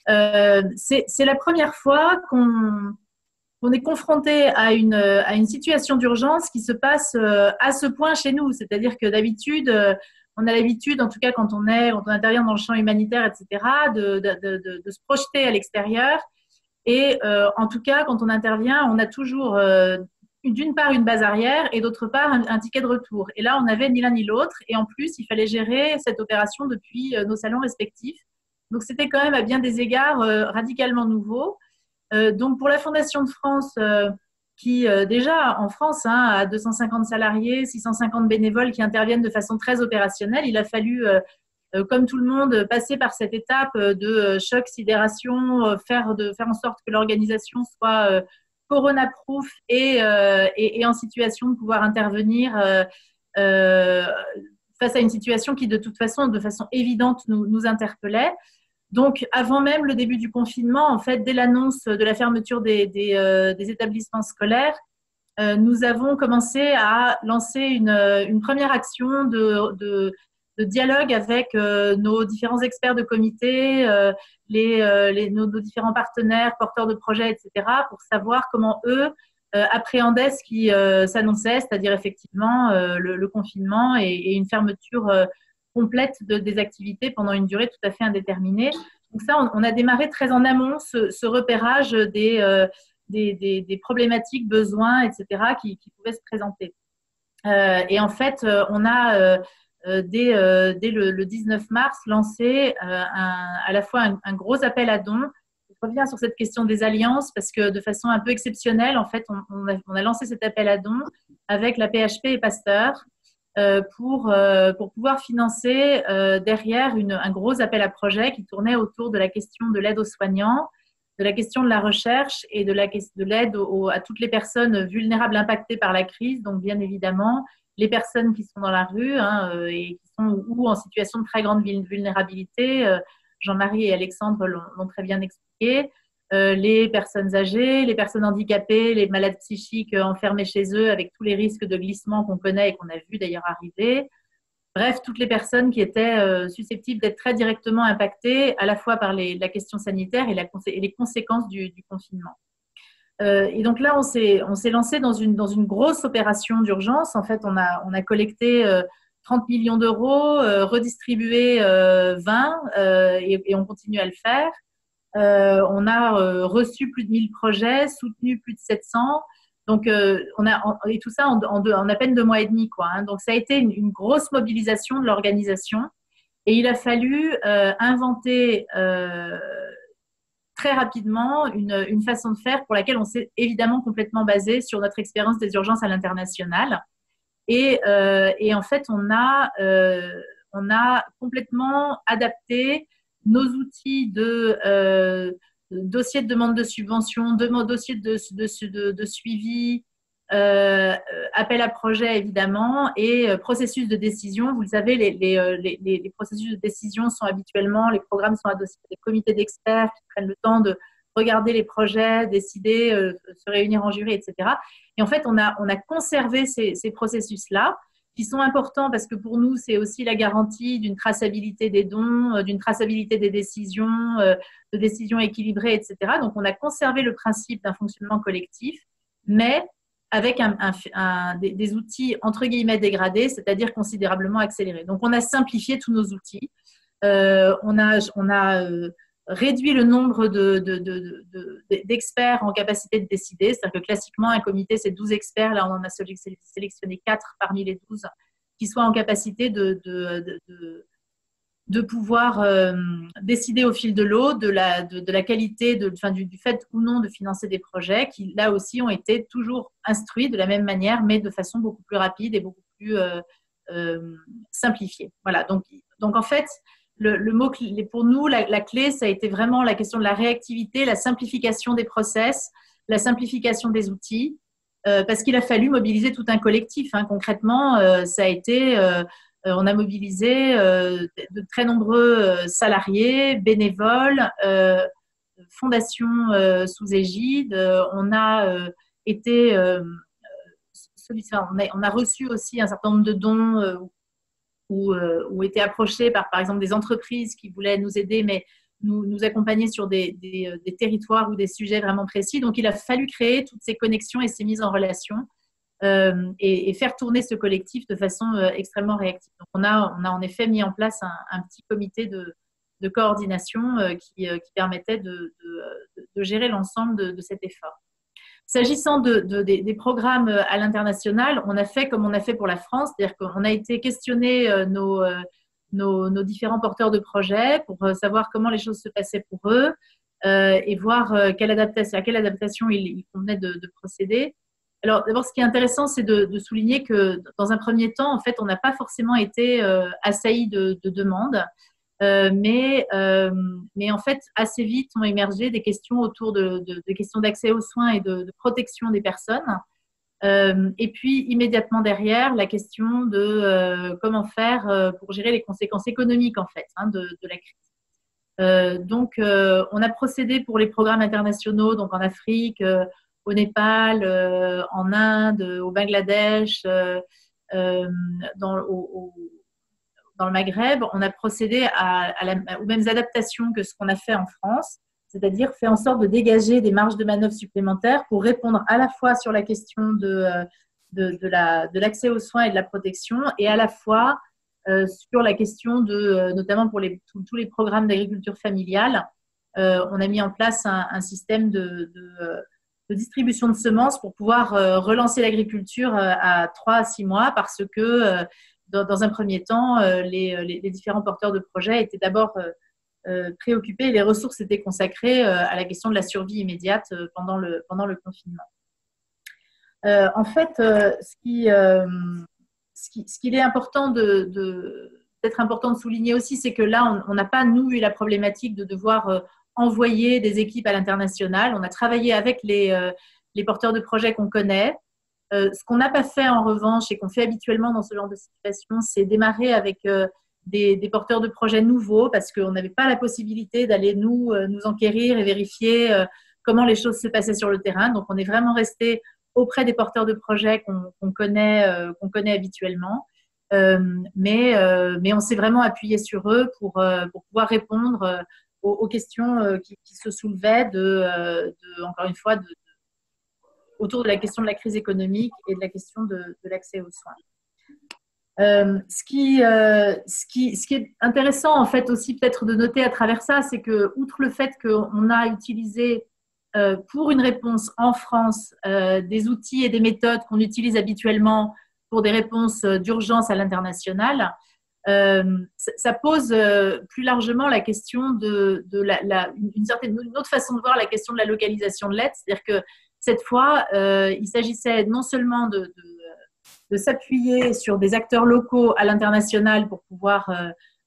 C'est la première fois qu'on est confronté à une situation d'urgence qui se passe à ce point chez nous. C'est-à-dire que d'habitude, on a l'habitude, en tout cas quand on intervient dans le champ humanitaire, etc., de se projeter à l'extérieur. Et en tout cas, quand on intervient, on a toujours d'une part une base arrière et d'autre part un ticket de retour. Et là, on n'avait ni l'un ni l'autre. Et en plus, il fallait gérer cette opération depuis nos salons respectifs. Donc, c'était quand même à bien des égards radicalement nouveau. Donc, pour la Fondation de France, qui déjà en France a 250 salariés, 650 bénévoles qui interviennent de façon très opérationnelle, il a fallu, comme tout le monde, passer par cette étape de choc, sidération, faire en sorte que l'organisation soit corona-proof et en situation de pouvoir intervenir face à une situation qui, de toute façon, de façon évidente, nous interpellait. Donc, avant même le début du confinement, en fait, dès l'annonce de la fermeture des établissements scolaires, nous avons commencé à lancer une première action de dialogue avec nos différents experts de comité, nos différents partenaires, porteurs de projets, etc., pour savoir comment eux appréhendaient ce qui s'annonçait, c'est-à-dire effectivement le confinement et une fermeture complète des activités pendant une durée tout à fait indéterminée. Donc ça, on a démarré très en amont ce repérage des problématiques, besoins, etc., qui pouvaient se présenter. Et en fait, on a dès le 19 mars lancé à la fois un gros appel à dons. Je reviens sur cette question des alliances parce que de façon un peu exceptionnelle, en fait, on a lancé cet appel à dons avec la PHP et Pasteur pour pouvoir financer derrière un gros appel à projet qui tournait autour de la question de l'aide aux soignants, de la question de la recherche et de l'aide à toutes les personnes vulnérables impactées par la crise, donc bien évidemment les personnes qui sont dans la rue et qui sont ou en situation de très grande vulnérabilité. Jean-Marie et Alexandre l'ont très bien expliqué. Les personnes âgées, les personnes handicapées, les malades psychiques enfermés chez eux avec tous les risques de glissement qu'on connaît et qu'on a vu d'ailleurs arriver. Bref, toutes les personnes qui étaient susceptibles d'être très directement impactées à la fois par la question sanitaire et les conséquences du confinement. Et donc là, on s'est lancé dans une grosse opération d'urgence. En fait, on a collecté 30 millions d'euros, redistribué 20 et on continue à le faire. On a reçu plus de 1000 projets, soutenu plus de 700. Donc, et tout ça en à peine 2 mois et demi, quoi. Donc, ça a été une grosse mobilisation de l'organisation. Et il a fallu inventer très rapidement une façon de faire pour laquelle on s'est évidemment complètement basé sur notre expérience des urgences à l'international. Et en fait, on a complètement adapté nos outils de dossier de demande de subvention, dossier de suivi, appel à projet évidemment, et processus de décision. Vous le savez, les processus de décision sont habituellement, les programmes sont adossés à des comités d'experts qui prennent le temps de regarder les projets, décider, se réunir en jury, etc. Et en fait, on a conservé ces processus-là, qui sont importants parce que pour nous, c'est aussi la garantie d'une traçabilité des dons, d'une traçabilité des décisions, de décisions équilibrées, etc. Donc, on a conservé le principe d'un fonctionnement collectif, mais avec des outils entre guillemets dégradés, c'est-à-dire considérablement accélérés. Donc, on a simplifié tous nos outils. On a réduit le nombre d'experts en capacité de décider. C'est-à-dire que classiquement, un comité, c'est 12 experts. Là, on en a sélectionné 4 parmi les 12 qui soient en capacité de pouvoir décider au fil de l'eau de la qualité, du fait ou non de financer des projets qui, là aussi, ont été toujours instruits de la même manière, mais de façon beaucoup plus rapide et beaucoup plus simplifiée. Voilà. Donc, en fait, le mot pour nous, la clé, ça a été vraiment la question de la réactivité, la simplification des process, la simplification des outils, parce qu'il a fallu mobiliser tout un collectif. Hein. Concrètement, ça a été, on a mobilisé de très nombreux salariés, bénévoles, fondations sous égide. On a été, on a reçu aussi un certain nombre de dons ou été approchés par exemple, des entreprises qui voulaient nous aider, mais nous accompagner sur des territoires ou des sujets vraiment précis. Donc, il a fallu créer toutes ces connexions et ces mises en relation et faire tourner ce collectif de façon extrêmement réactive. Donc, on a en effet mis en place un petit comité de coordination qui permettait de gérer l'ensemble de cet effort. S'agissant des programmes à l'international, on a fait comme on a fait pour la France, c'est-à-dire qu'on a été questionner nos différents porteurs de projets pour savoir comment les choses se passaient pour eux et voir à quelle adaptation il convenait de procéder. Alors, d'abord, ce qui est intéressant, c'est de souligner que dans un premier temps, en fait, on n'a pas forcément été assailli de demandes. Mais en fait, assez vite ont émergé des questions autour des questions d'accès aux soins et de protection des personnes. Et puis, immédiatement derrière, la question de comment faire pour gérer les conséquences économiques, en fait, de la crise. Donc, on a procédé pour les programmes internationaux, donc en Afrique, au Népal, en Inde, au Bangladesh, dans le Maghreb, on a procédé aux mêmes adaptations que ce qu'on a fait en France, c'est-à-dire fait en sorte de dégager des marges de manœuvre supplémentaires pour répondre à la fois sur la question de l'accès aux soins et de la protection, et à la fois sur la question notamment pour tous les programmes d'agriculture familiale, on a mis en place un système de distribution de semences pour pouvoir relancer l'agriculture à 3 à 6 mois, parce que dans un premier temps, les différents porteurs de projets étaient d'abord préoccupés et les ressources étaient consacrées à la question de la survie immédiate pendant le confinement. En fait, ce qu'il est important peut-être important de souligner aussi, c'est que là, on n'a pas, nous, eu la problématique de devoir envoyer des équipes à l'international. On a travaillé avec les porteurs de projets qu'on connaît. Ce qu'on n'a pas fait en revanche et qu'on fait habituellement dans ce genre de situation, c'est démarrer avec des porteurs de projets nouveaux, parce qu'on n'avait pas la possibilité d'aller nous enquérir et vérifier comment les choses se passaient sur le terrain. Donc, on est vraiment resté auprès des porteurs de projets qu'on connaît habituellement. Mais on s'est vraiment appuyé sur eux pour pouvoir répondre aux questions qui se soulevaient encore une fois, autour de la question de la crise économique et de la question de l'accès aux soins. Ce qui est intéressant, en fait, aussi peut-être de noter à travers ça, c'est que, outre le fait qu'on a utilisé pour une réponse en France des outils et des méthodes qu'on utilise habituellement pour des réponses d'urgence à l'international, ça pose plus largement la question une autre façon de voir la question de la localisation de l'aide. C'est-à-dire que cette fois, il s'agissait non seulement de s'appuyer sur des acteurs locaux à l'international pour pouvoir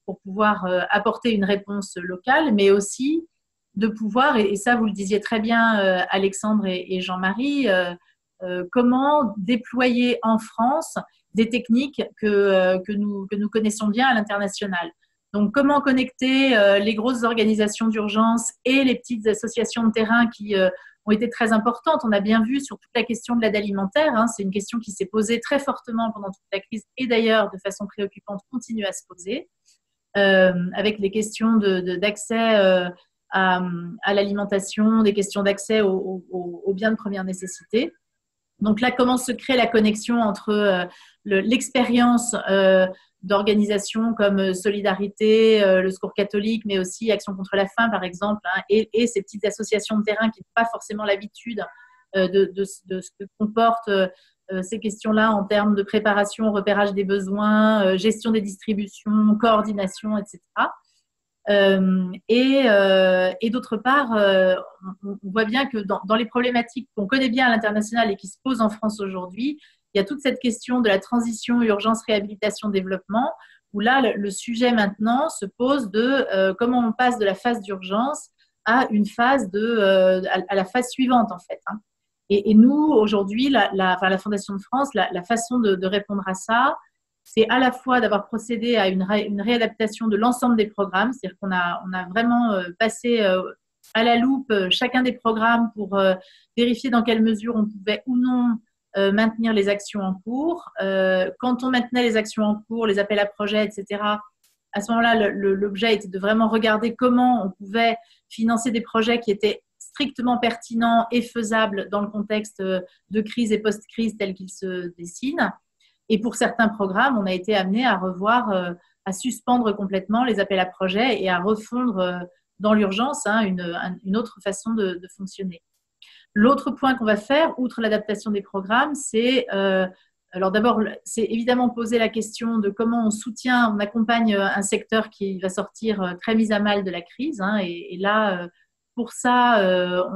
pour pouvoir apporter une réponse locale, mais aussi de pouvoir, et ça vous le disiez très bien Alexandre et Jean-Marie, comment déployer en France des techniques que nous connaissons bien à l'international. Donc, comment connecter les grosses organisations d'urgence et les petites associations de terrain qui ont été très importantes. On a bien vu sur toute la question de l'aide alimentaire, hein, c'est une question qui s'est posée très fortement pendant toute la crise et d'ailleurs de façon préoccupante continue à se poser, avec les questions d'accès à l'alimentation, des questions d'accès aux biens de première nécessité. Donc là, comment se crée la connexion entre l'expérience d'organisations comme Solidarité, le Secours catholique, mais aussi Action contre la faim, par exemple, hein, et ces petites associations de terrain qui n'ont pas forcément l'habitude de ce que comportent ces questions-là en termes de préparation, repérage des besoins, gestion des distributions, coordination, etc. Et d'autre part, on voit bien que dans les problématiques qu'on connaît bien à l'international et qui se posent en France aujourd'hui, il y a toute cette question de la transition urgence réhabilitation développement, où là le sujet maintenant se pose de comment on passe de la phase d'urgence à une phase à la phase suivante en fait. Hein. Et nous aujourd'hui, la Fondation de France, la façon de répondre à ça, c'est à la fois d'avoir procédé à une réadaptation de l'ensemble des programmes, c'est-à-dire qu'on a vraiment passé à la loupe chacun des programmes pour vérifier dans quelle mesure on pouvait ou non maintenir les actions en cours. Quand on maintenait les actions en cours, les appels à projets, etc., à ce moment-là, l'objet était de vraiment regarder comment on pouvait financer des projets qui étaient strictement pertinents et faisables dans le contexte de crise et post-crise tel qu'il se dessine. Et pour certains programmes, on a été amené à revoir, à suspendre complètement les appels à projets et à refondre dans l'urgence hein, une autre façon de fonctionner. L'autre point qu'on va faire, outre l'adaptation des programmes, c'est alors d'abord, c'est évidemment poser la question de comment on accompagne un secteur qui va sortir très mis à mal de la crise. Hein, et là, pour ça,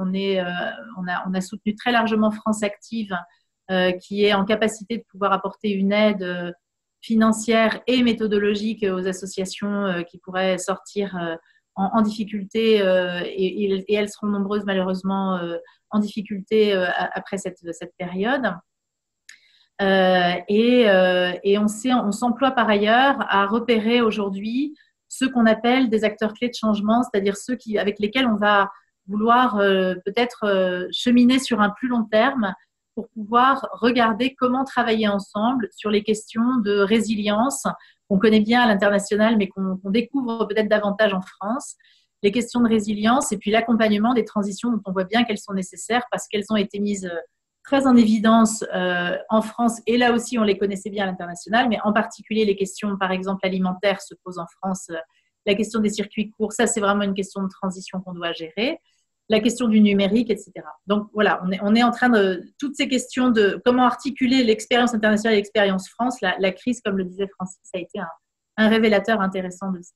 on a soutenu très largement France Active, qui est en capacité de pouvoir apporter une aide financière et méthodologique aux associations qui pourraient sortir en difficulté et elles seront nombreuses malheureusement en difficulté après cette période. Et on s'emploie par ailleurs à repérer aujourd'hui ceux qu'on appelle des acteurs clés de changement, c'est-à-dire ceux avec lesquels on va vouloir peut-être cheminer sur un plus long terme pour pouvoir regarder comment travailler ensemble sur les questions de résilience qu'on connaît bien à l'international, mais qu'on découvre peut-être davantage en France, les questions de résilience et puis l'accompagnement des transitions dont on voit bien qu'elles sont nécessaires parce qu'elles ont été mises très en évidence en France, et là aussi on les connaissait bien à l'international, mais en particulier les questions par exemple alimentaires se posent en France, la question des circuits courts, ça c'est vraiment une question de transition qu'on doit gérer, la question du numérique, etc. Donc voilà, on est en train de toutes ces questions de comment articuler l'expérience internationale et l'expérience France, la crise, comme le disait Francis, ça a été un révélateur intéressant de ça.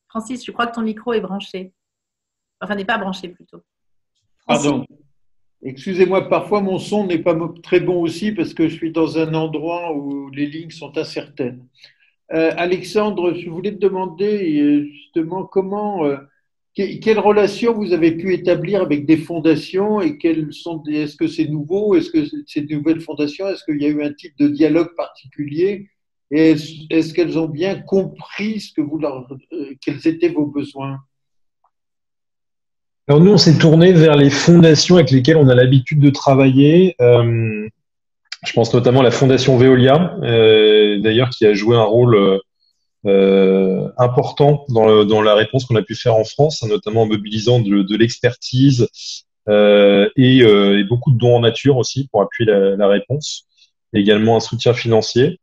Francis, je crois que ton micro est branché. Enfin, n'est pas branché plutôt. Francis. Pardon. Excusez-moi, parfois mon son n'est pas très bon aussi parce que je suis dans un endroit où les lignes sont incertaines. Alexandre, je voulais te demander justement quelle relation vous avez pu établir avec des fondations et est-ce que c'est nouveau, est-ce que ces nouvelles fondations, est-ce qu'il y a eu un type de dialogue particulier et est-ce qu'elles ont bien compris quels étaient vos besoins? Alors nous, on s'est tourné vers les fondations avec lesquelles on a l'habitude de travailler. Je pense notamment à la Fondation Veolia, d'ailleurs, qui a joué un rôle important dans la réponse qu'on a pu faire en France, notamment en mobilisant de l'expertise et beaucoup de dons en nature aussi pour appuyer la réponse, et également un soutien financier.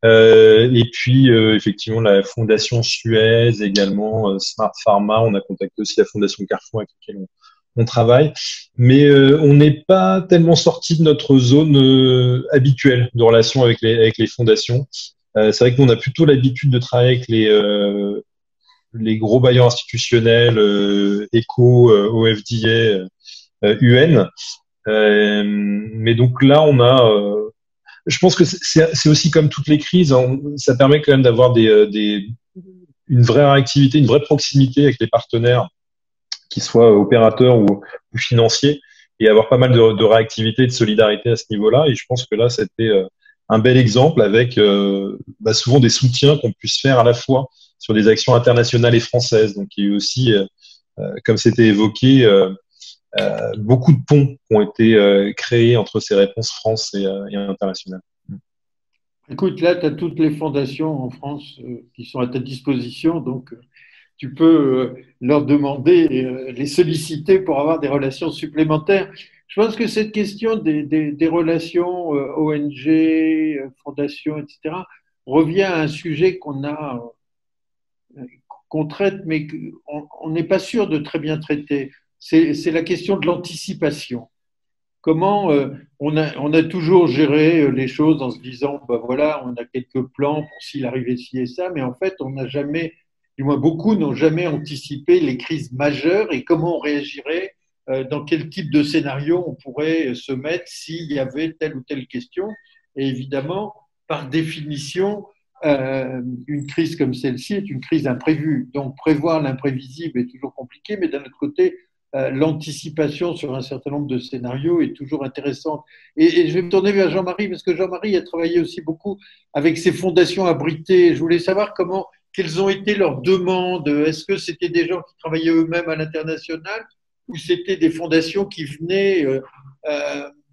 Et puis effectivement la Fondation Suez, également Smart Pharma, on a contacté aussi la Fondation Carrefour avec laquelle on travaille, mais on n'est pas tellement sorti de notre zone habituelle de relation avec les fondations. C'est vrai que nous on a plutôt l'habitude de travailler avec les gros bailleurs institutionnels, ECHO, OFDA, UN, mais donc là on a je pense que c'est aussi comme toutes les crises, ça permet quand même d'avoir une vraie réactivité, une vraie proximité avec les partenaires, qu'ils soient opérateurs ou financiers, et avoir pas mal de réactivité et de solidarité à ce niveau-là. Et je pense que là, c'était un bel exemple avec souvent des soutiens qu'on puisse faire à la fois sur des actions internationales et françaises. Donc, il y a eu aussi, comme c'était évoqué, beaucoup de ponts qui ont été créés entre ces réponses France et internationales. Écoute, là, tu as toutes les fondations en France qui sont à ta disposition, donc tu peux leur demander, les solliciter pour avoir des relations supplémentaires. Je pense que cette question des relations ONG, fondations, etc., revient à un sujet qu'on traite, mais qu'on n'est pas sûr de très bien traiter. C'est la question de l'anticipation. Comment on a toujours géré les choses en se disant, ben voilà, on a quelques plans pour s'il arrivait ci et ça, mais en fait, on n'a jamais, du moins beaucoup n'ont jamais anticipé les crises majeures et comment on réagirait, dans quel type de scénario on pourrait se mettre s'il y avait telle ou telle question. Et évidemment, par définition, une crise comme celle-ci est une crise imprévue. Donc, prévoir l'imprévisible est toujours compliqué, mais d'un autre côté, l'anticipation sur un certain nombre de scénarios est toujours intéressante. Et je vais me tourner vers Jean-Marie, parce que Jean-Marie a travaillé aussi beaucoup avec ces fondations abritées. Je voulais savoir quelles ont été leurs demandes. Est-ce que c'était des gens qui travaillaient eux-mêmes à l'international ou c'était des fondations qui venaient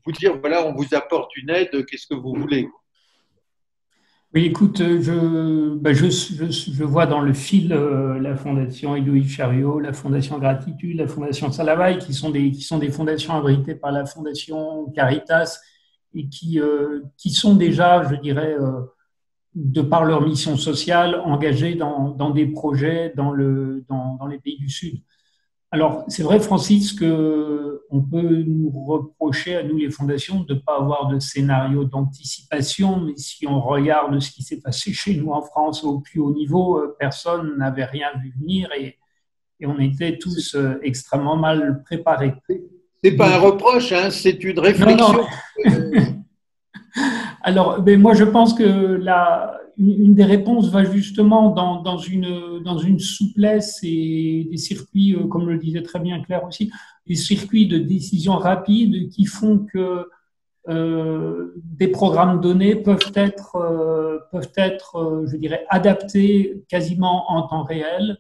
vous dire, voilà, on vous apporte une aide, qu'est-ce que vous voulez? Oui, écoute, je vois dans le fil la Fondation Édouard Chariot, la Fondation Gratitude, la Fondation Salavaille, qui sont des fondations abritées par la Fondation Caritas et qui sont déjà, je dirais, de par leur mission sociale, engagées dans des projets dans les pays du Sud. Alors, c'est vrai, Francis, qu'on peut nous reprocher, à nous les fondations, de ne pas avoir de scénario d'anticipation, mais si on regarde ce qui s'est passé chez nous en France au plus haut niveau, personne n'avait rien vu venir et on était tous extrêmement mal préparés. C'est pas un reproche, hein, c'est une réflexion. Non. Alors, mais moi, je pense que une des réponses va justement dans une souplesse et des circuits, comme le disait très bien Claire aussi, des circuits de décision rapide qui font que des programmes donnés peuvent être, je dirais, adaptés quasiment en temps réel,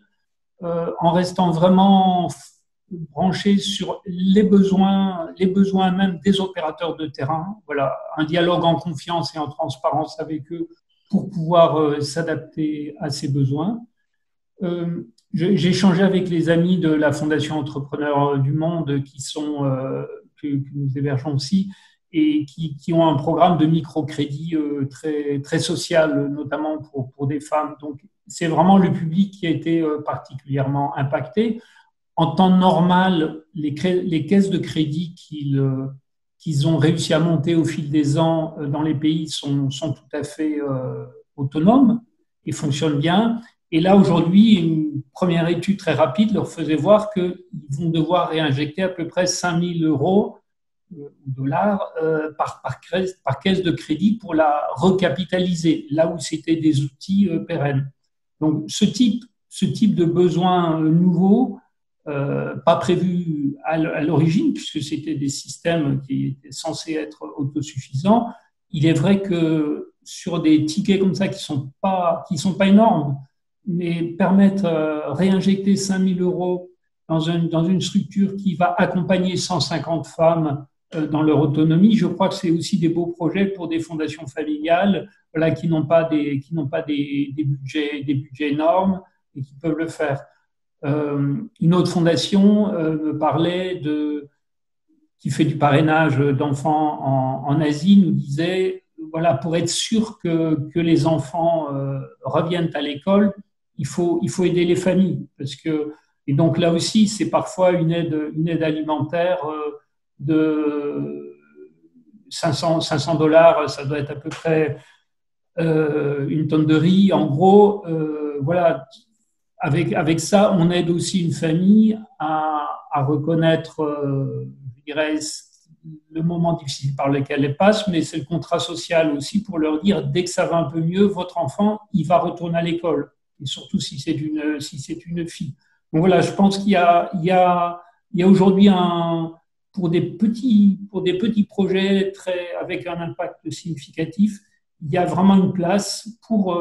en restant vraiment branchés sur les besoins même des opérateurs de terrain. Voilà, un dialogue en confiance et en transparence avec eux pour pouvoir s'adapter à ces besoins. J'ai échangé avec les amis de la Fondation Entrepreneurs du Monde que nous hébergeons aussi et qui ont un programme de microcrédit très, très social, notamment pour des femmes. Donc, c'est vraiment le public qui a été particulièrement impacté. En temps normal, les caisses de crédit qu'ils ont réussi à monter au fil des ans dans les pays sont tout à fait autonomes et fonctionnent bien. Et là, aujourd'hui, une première étude très rapide leur faisait voir qu'ils vont devoir réinjecter à peu près 5 000 euros ou dollars par caisse de crédit pour la recapitaliser, là où c'était des outils pérennes. Donc, ce type de besoin nouveau, pas prévu à l'origine, puisque c'était des systèmes qui étaient censés être autosuffisants. Il est vrai que sur des tickets comme ça qui sont pas énormes, mais permettre réinjecter 5 000 euros dans une structure qui va accompagner 150 femmes dans leur autonomie, je crois que c'est aussi des beaux projets pour des fondations familiales, voilà, qui n'ont pas des budgets énormes et qui peuvent le faire. Une autre fondation me parlait qui fait du parrainage d'enfants en Asie, nous disait, voilà, pour être sûr que les enfants reviennent à l'école, il faut aider les familles. Et donc là aussi, c'est parfois une aide alimentaire de 500 $, ça doit être à peu près une tonne de riz. En gros, voilà. Avec ça, on aide aussi une famille à reconnaître, je dirais, le moment difficile par lequel elles passent, mais c'est le contrat social aussi pour leur dire, dès que ça va un peu mieux, votre enfant, il va retourner à l'école, et surtout si c'est une fille. Donc voilà, je pense qu'il y a aujourd'hui pour des petits projets avec un impact significatif, il y a vraiment une place pour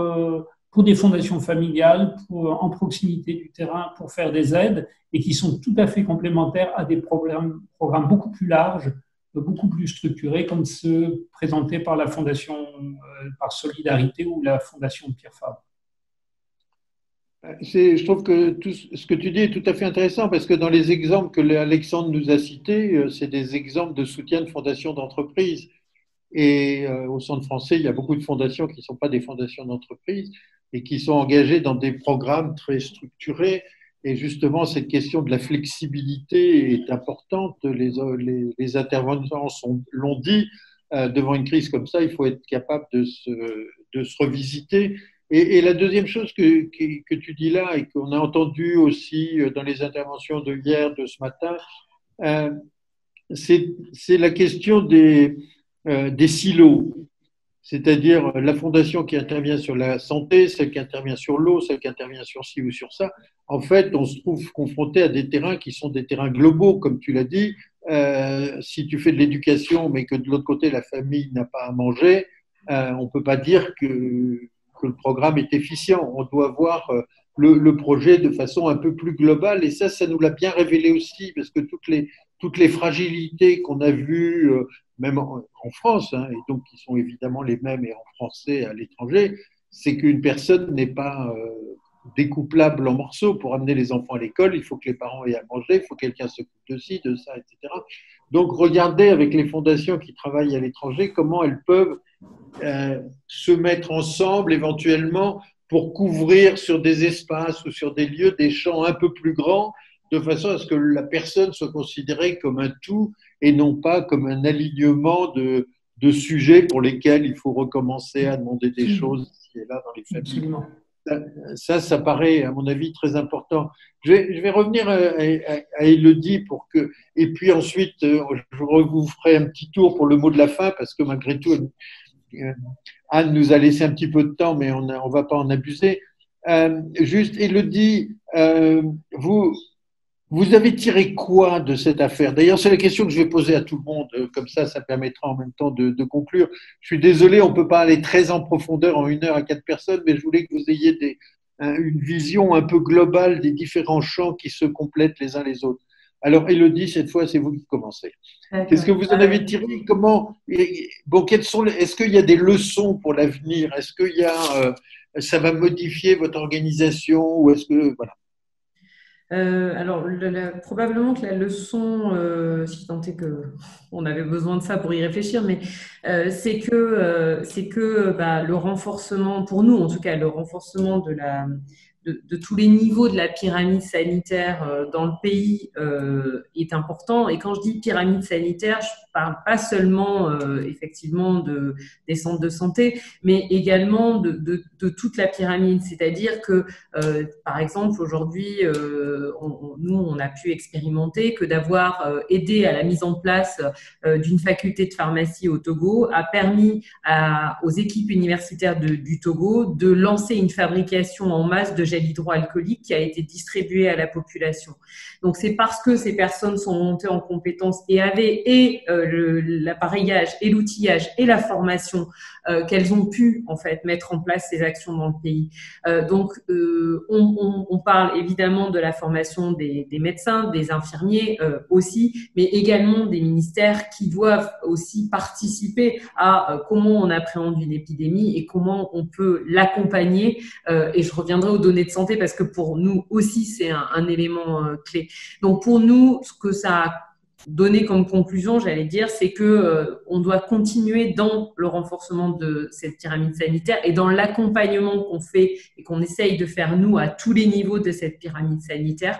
des fondations familiales, en proximité du terrain, pour faire des aides, et qui sont tout à fait complémentaires à des programmes beaucoup plus larges, beaucoup plus structurés, comme ceux présentés par la Fondation par Solidarité ou la Fondation Pierre Fabre. Je trouve que tout ce que tu dis est tout à fait intéressant parce que dans les exemples que Alexandre nous a cités, c'est des exemples de soutien de fondations d'entreprise. Et au Centre français, il y a beaucoup de fondations qui ne sont pas des fondations d'entreprise et qui sont engagées dans des programmes très structurés. Et justement, cette question de la flexibilité est importante. Les intervenants l'ont dit, devant une crise comme ça, il faut être capable de se revisiter. Et la deuxième chose que tu dis là et qu'on a entendu aussi dans les interventions de hier, de ce matin, c'est la question des silos, c'est-à-dire la fondation qui intervient sur la santé, celle qui intervient sur l'eau, celle qui intervient sur ci ou sur ça. En fait, on se trouve confronté à des terrains qui sont des terrains globaux, comme tu l'as dit. Si tu fais de l'éducation, mais que de l'autre côté, la famille n'a pas à manger, on ne peut pas dire que le programme est efficient. On doit voir le projet de façon un peu plus globale. Et ça nous l'a bien révélé aussi, parce que toutes les fragilités qu'on a vues, même en France, hein, et donc qui sont évidemment les mêmes et en français à l'étranger, c'est qu'une personne n'est pas découplable en morceaux. Pour amener les enfants à l'école, il faut que les parents aient à manger, il faut que quelqu'un s'occupe de ci, de ça, etc. Donc, regardez avec les fondations qui travaillent à l'étranger comment elles peuvent se mettre ensemble éventuellement pour couvrir sur des espaces ou sur des lieux, des champs un peu plus grands, de façon à ce que la personne soit considérée comme un tout et non pas comme un alignement de sujets pour lesquels il faut recommencer à demander des choses ici et là dans les familles. Ça paraît, à mon avis, très important. Je vais revenir à Élodie et puis ensuite, je vous ferai un petit tour pour le mot de la fin parce que malgré tout, Anne nous a laissé un petit peu de temps, mais on ne va pas en abuser. Juste, Élodie, vous avez tiré quoi de cette affaire? D'ailleurs, c'est la question que je vais poser à tout le monde, comme ça permettra en même temps de conclure. Je suis désolé, on ne peut pas aller très en profondeur en 1 heure à 4 personnes, mais je voulais que vous ayez une vision un peu globale des différents champs qui se complètent les uns les autres. Alors, Élodie, cette fois, c'est vous qui commencez. Qu'est-ce que vous en avez tiré? Est-ce qu'il y a des leçons pour l'avenir? Est-ce qu'il y a, ça va modifier votre organisation ou est-ce que, voilà. Alors, probablement que la leçon, si tant est qu'on avait besoin de ça pour y réfléchir, mais c'est que le renforcement, pour nous en tout cas, le renforcement de tous les niveaux de la pyramide sanitaire dans le pays est important. Et quand je dis pyramide sanitaire, je parle pas seulement effectivement des centres de santé, mais également de toute la pyramide. C'est-à-dire que, par exemple, aujourd'hui, nous, on a pu expérimenter que d'avoir aidé à la mise en place d'une faculté de pharmacie au Togo a permis aux équipes universitaires du Togo de lancer une fabrication en masse de gel hydroalcoolique qui a été distribué à la population. Donc, c'est parce que ces personnes sont montées en compétences et avaient l'appareillage et l'outillage et la formation qu'elles ont pu en fait mettre en place ces actions dans le pays. Donc, on parle évidemment de la formation des médecins, des infirmiers aussi, mais également des ministères qui doivent aussi participer à comment on appréhende une épidémie et comment on peut l'accompagner. Et je reviendrai aux données de santé parce que pour nous aussi, c'est un élément clé. Donc, pour nous, ce que ça a donné comme conclusion, j'allais dire, c'est que on doit continuer dans le renforcement de cette pyramide sanitaire et dans l'accompagnement qu'on fait et qu'on essaye de faire nous à tous les niveaux de cette pyramide sanitaire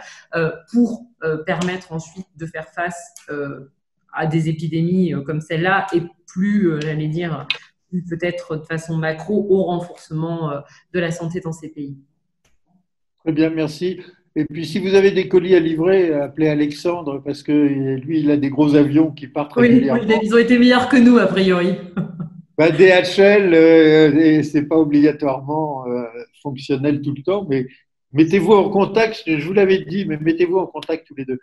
pour permettre ensuite de faire face à des épidémies comme celle-là et plus, j'allais dire, peut-être de façon macro au renforcement de la santé dans ces pays. Très bien, merci. Et puis, si vous avez des colis à livrer, appelez Alexandre parce que lui, il a des gros avions qui partent Oui, régulièrement. ils ont été meilleurs que nous, a priori. Bah, DHL, c'est pas obligatoirement fonctionnel tout le temps, mais mettez-vous en contact. Je vous l'avais dit, mais mettez-vous en contact tous les deux.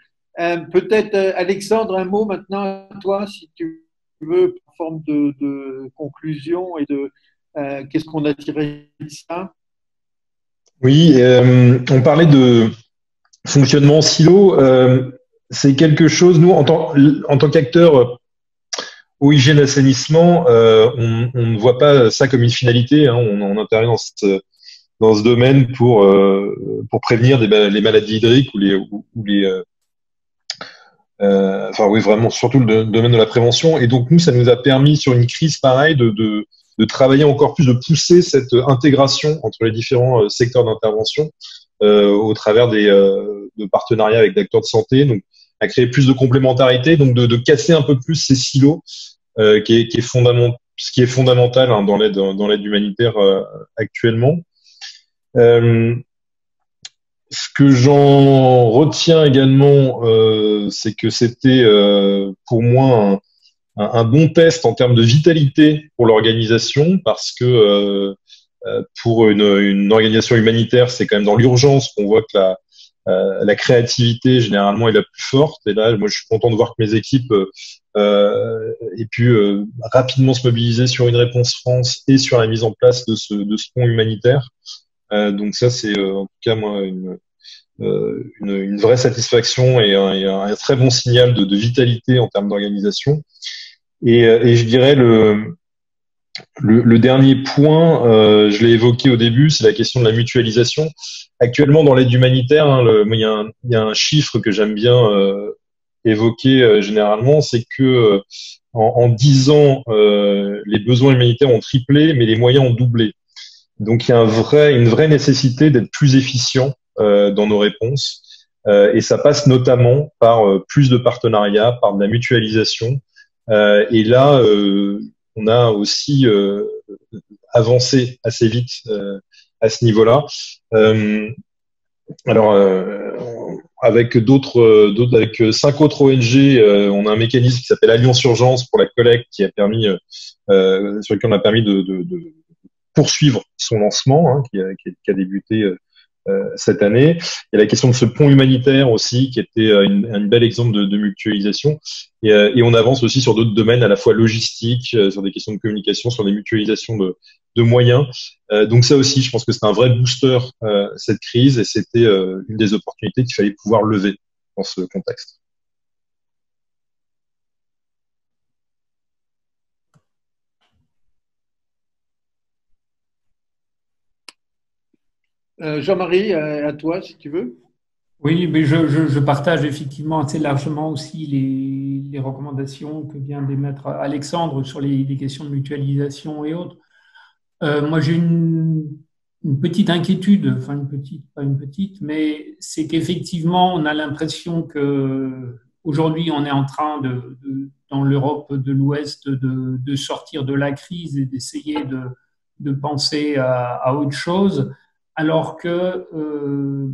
Peut-être, Alexandre, un mot maintenant à toi, si tu veux, en forme de conclusion et de qu'est-ce qu'on a tiré de ça. Oui, on parlait de fonctionnement en silo. C'est quelque chose, nous, en tant qu'acteurs au hygiène assainissement, on ne voit pas ça comme une finalité. Hein. On intervient dans ce domaine pour prévenir les maladies hydriques ou les enfin oui, vraiment, surtout le domaine de la prévention. Et donc, nous, ça nous a permis, sur une crise pareille, de travailler encore plus, de pousser cette intégration entre les différents secteurs d'intervention au travers de partenariats avec des acteurs de santé, donc à créer plus de complémentarité, donc de casser un peu plus ces silos, ce qui est fondamental hein, dans l'aide humanitaire actuellement. Ce que j'en retiens également, c'est que c'était pour moi un bon test en termes de vitalité pour l'organisation, parce que pour une organisation humanitaire, c'est quand même dans l'urgence qu'on voit que la créativité généralement est la plus forte. Et là, moi, je suis content de voir que mes équipes aient pu rapidement se mobiliser sur une réponse France et sur la mise en place de ce pont humanitaire. Donc ça, c'est en tout cas moi une vraie satisfaction et un très bon signal de vitalité en termes d'organisation. Et je dirais le dernier point, je l'ai évoqué au début, c'est la question de la mutualisation. Actuellement, dans l'aide humanitaire, hein, il y a un chiffre que j'aime bien évoquer généralement, c'est que en 10 ans, les besoins humanitaires ont triplé, mais les moyens ont doublé. Donc, il y a une vraie nécessité d'être plus efficient dans nos réponses. Et ça passe notamment par plus de partenariats, par de la mutualisation. Et là, on a aussi avancé assez vite à ce niveau-là. Alors, avec avec 5 autres ONG, on a un mécanisme qui s'appelle Alliance Urgence pour la collecte, qui a permis, sur lequel on a permis de poursuivre son lancement, hein, qui a débuté cette année. Il y a la question de ce pont humanitaire aussi, qui était un bel exemple de mutualisation. Et on avance aussi sur d'autres domaines, à la fois logistiques, sur des questions de communication, sur des mutualisations de moyens. Donc ça aussi, je pense que c'est un vrai booster, cette crise, et c'était une des opportunités qu'il fallait pouvoir lever dans ce contexte. Jean-Marie, à toi, si tu veux. Oui, mais je partage effectivement assez largement aussi les recommandations que vient d'émettre Alexandre sur les questions de mutualisation et autres. Moi, j'ai une petite inquiétude, enfin pas une petite, mais c'est qu'effectivement, on a l'impression que aujourd'hui, on est en train dans l'Europe de l'Ouest de sortir de la crise et d'essayer de penser à autre chose, alors que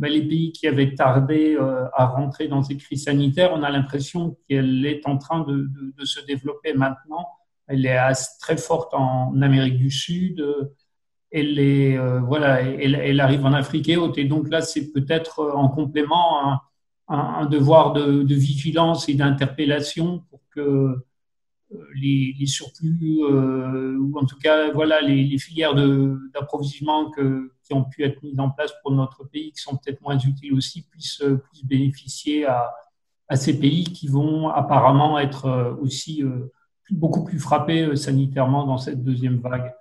les pays qui avaient tardé à rentrer dans ces crises sanitaires, on a l'impression qu'elle est en train de se développer maintenant. Elle est très forte en Amérique du Sud. Elle arrive en Afrique et autres. Et donc là, c'est peut-être en complément un devoir de vigilance et d'interpellation pour que les surplus, ou en tout cas voilà, les filières d'approvisionnement qui ont pu être mises en place pour notre pays, qui sont peut-être moins utiles aussi, puissent bénéficier à ces pays qui vont apparemment être aussi beaucoup plus frappés sanitairement dans cette deuxième vague.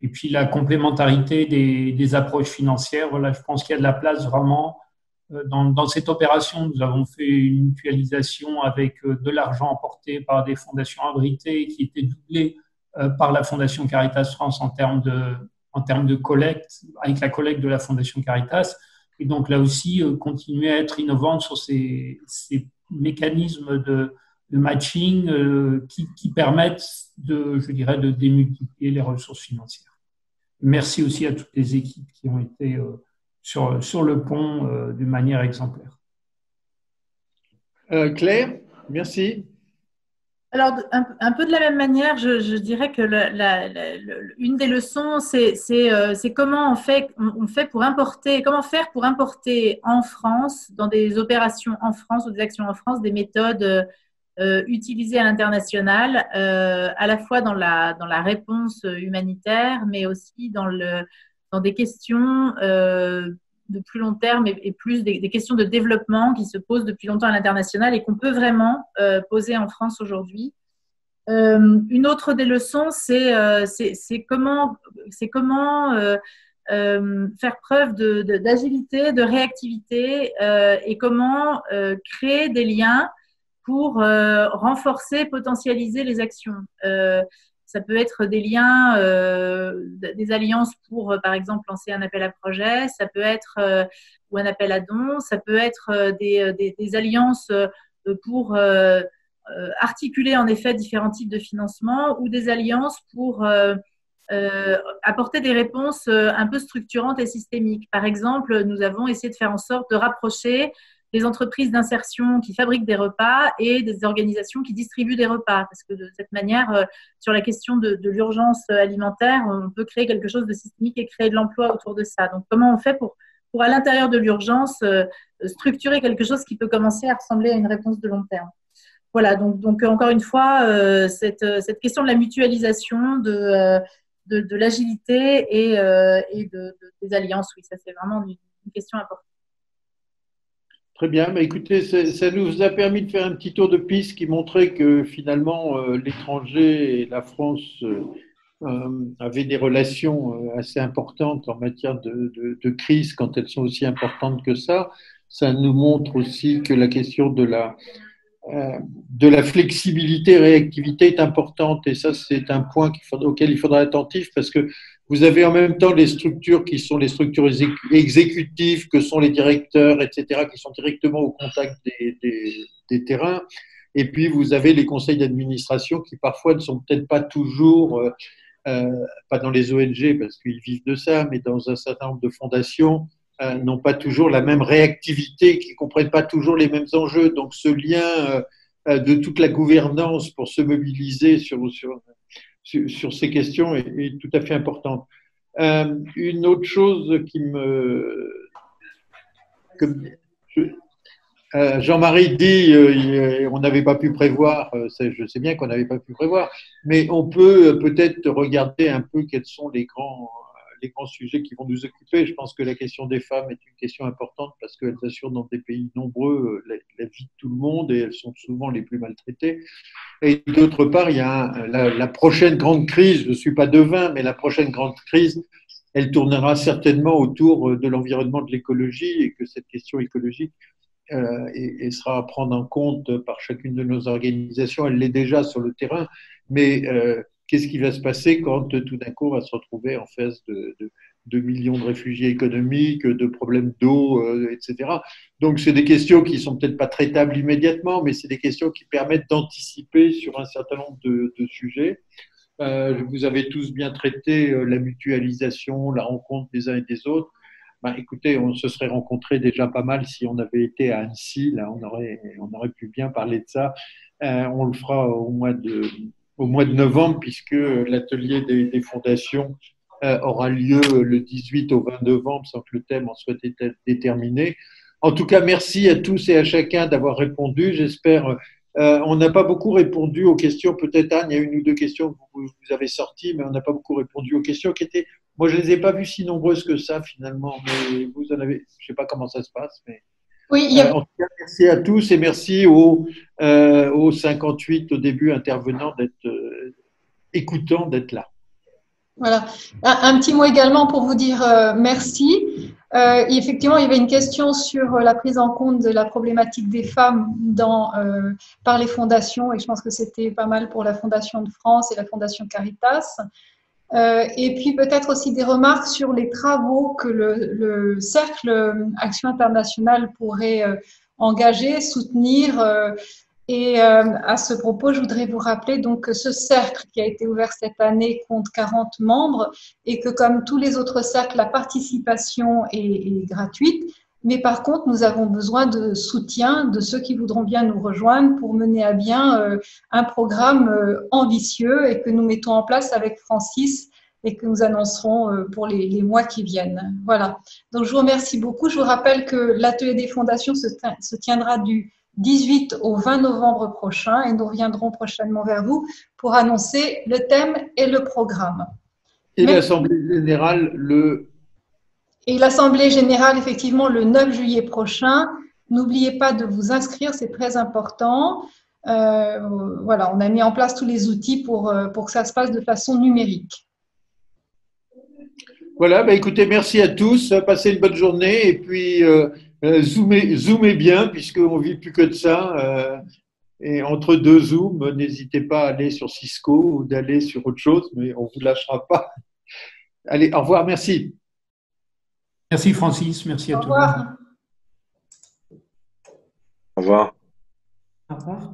Et puis la complémentarité des approches financières, voilà, je pense qu'il y a de la place vraiment dans cette opération. Nous avons fait une mutualisation avec de l'argent apporté par des fondations abritées qui était doublé par la Fondation Caritas France en termes de collecte, avec la collecte de la Fondation Caritas. Et donc là aussi, continuer à être innovante sur ces mécanismes de matching qui permettent je dirais, de démultiplier les ressources financières. Merci aussi à toutes les équipes qui ont été sur le pont d'une manière exemplaire. Claire, merci. Alors, un peu de la même manière, je dirais que une des leçons, c'est comment on fait pour importer, comment faire pour importer en France, dans des opérations en France ou des actions en France, des méthodes utilisées à l'international, à la fois dans la réponse humanitaire, mais aussi dans des questions de plus long terme et plus des questions de développement qui se posent depuis longtemps à l'international et qu'on peut vraiment poser en France aujourd'hui. Une autre des leçons, c'est comment faire preuve d'agilité, de réactivité et comment créer des liens pour renforcer, potentialiser les actions. Ça peut être des liens, des alliances pour, par exemple, lancer un appel à projet, ça peut être ou un appel à dons, ça peut être des alliances pour articuler en effet différents types de financement ou des alliances pour apporter des réponses un peu structurantes et systémiques. Par exemple, nous avons essayé de faire en sorte de rapprocher des entreprises d'insertion qui fabriquent des repas et des organisations qui distribuent des repas. Parce que de cette manière, sur la question de l'urgence alimentaire, on peut créer quelque chose de systémique et créer de l'emploi autour de ça. Donc, comment on fait pour à l'intérieur de l'urgence, structurer quelque chose qui peut commencer à ressembler à une réponse de long terme. Voilà, donc encore une fois, cette question de la mutualisation, de l'agilité et des alliances, oui, ça c'est vraiment une question importante. Très bien, mais écoutez, ça nous a permis de faire un petit tour de piste qui montrait que finalement l'étranger et la France avaient des relations assez importantes en matière de crise quand elles sont aussi importantes que ça. Ça nous montre aussi que la question de la flexibilité et réactivité est importante et ça c'est un point auquel il faudra être attentif parce que vous avez en même temps les structures qui sont les structures exécutives, que sont les directeurs, etc., qui sont directement au contact des terrains. Et puis, vous avez les conseils d'administration qui, parfois, ne sont peut-être pas toujours, pas dans les ONG, parce qu'ils vivent de ça, mais dans un certain nombre de fondations, n'ont pas toujours la même réactivité, qui ne comprennent pas toujours les mêmes enjeux. Donc, ce lien de toute la gouvernance pour se mobiliser sur ces questions est tout à fait importante. Une autre chose qui Jean-Marie dit, on n'avait pas pu prévoir, je sais bien qu'on n'avait pas pu prévoir, mais on peut peut-être regarder un peu quels sont les grands sujets qui vont nous occuper. Je pense que la question des femmes est une question importante parce qu'elles assurent dans des pays nombreux la vie de tout le monde et elles sont souvent les plus maltraitées. Et d'autre part, il y a la prochaine grande crise, je ne suis pas devin, mais la prochaine grande crise, elle tournera certainement autour de l'environnement, de l'écologie, et que cette question écologique et sera à prendre en compte par chacune de nos organisations. Elle l'est déjà sur le terrain, mais qu'est-ce qui va se passer quand tout d'un coup on va se retrouver en face de millions de réfugiés économiques, de problèmes d'eau, etc. Donc, c'est des questions qui sont peut-être pas traitables immédiatement, mais c'est des questions qui permettent d'anticiper sur un certain nombre de sujets. Vous avez tous bien traité la mutualisation, la rencontre des uns et des autres. Ben, écoutez, on se serait rencontrés déjà pas mal si on avait été à Annecy. Là, on aurait pu bien parler de ça. On le fera au mois de novembre, puisque l'atelier des fondations aura lieu le 18 au 20 novembre, sans que le thème en soit déterminé. En tout cas, merci à tous et à chacun d'avoir répondu. J'espère. On n'a pas beaucoup répondu aux questions. Peut-être, Anne, il y a une ou deux questions que vous avez sorties, mais on n'a pas beaucoup répondu aux questions qui étaient. Moi, je ne les ai pas vues si nombreuses que ça, finalement. Mais vous en avez. Je ne sais pas comment ça se passe, mais. Oui, en tout cas, merci à tous et merci aux 58 au début intervenants d'être écoutants, d'être là. Voilà. Un petit mot également pour vous dire merci. Effectivement, il y avait une question sur la prise en compte de la problématique des femmes par les fondations, et je pense que c'était pas mal pour la Fondation de France et la Fondation Caritas. Et puis peut-être aussi des remarques sur les travaux que le Cercle Action Internationale pourrait engager, soutenir Et à ce propos, je voudrais vous rappeler donc que ce cercle qui a été ouvert cette année compte 40 membres et que comme tous les autres cercles, la participation est gratuite. Mais par contre, nous avons besoin de soutien de ceux qui voudront bien nous rejoindre pour mener à bien un programme ambitieux et que nous mettons en place avec Francis et que nous annoncerons pour les mois qui viennent. Voilà. Donc, je vous remercie beaucoup. Je vous rappelle que l'atelier des fondations se tiendra du 18 au 20 novembre prochain et nous reviendrons prochainement vers vous pour annoncer le thème et le programme. Et l'Assemblée générale Et l'Assemblée générale, effectivement, le 9 juillet prochain. N'oubliez pas de vous inscrire, c'est très important. Voilà, on a mis en place tous les outils pour que ça se passe de façon numérique. Voilà, bah écoutez, merci à tous, passez une bonne journée et puis zoomez bien puisqu'on ne vit plus que de ça. Et entre deux zooms, n'hésitez pas à aller sur Cisco ou d'aller sur autre chose, mais on ne vous lâchera pas. Allez, au revoir, merci. Merci Francis, merci à tous. Au revoir. Au revoir. Au revoir.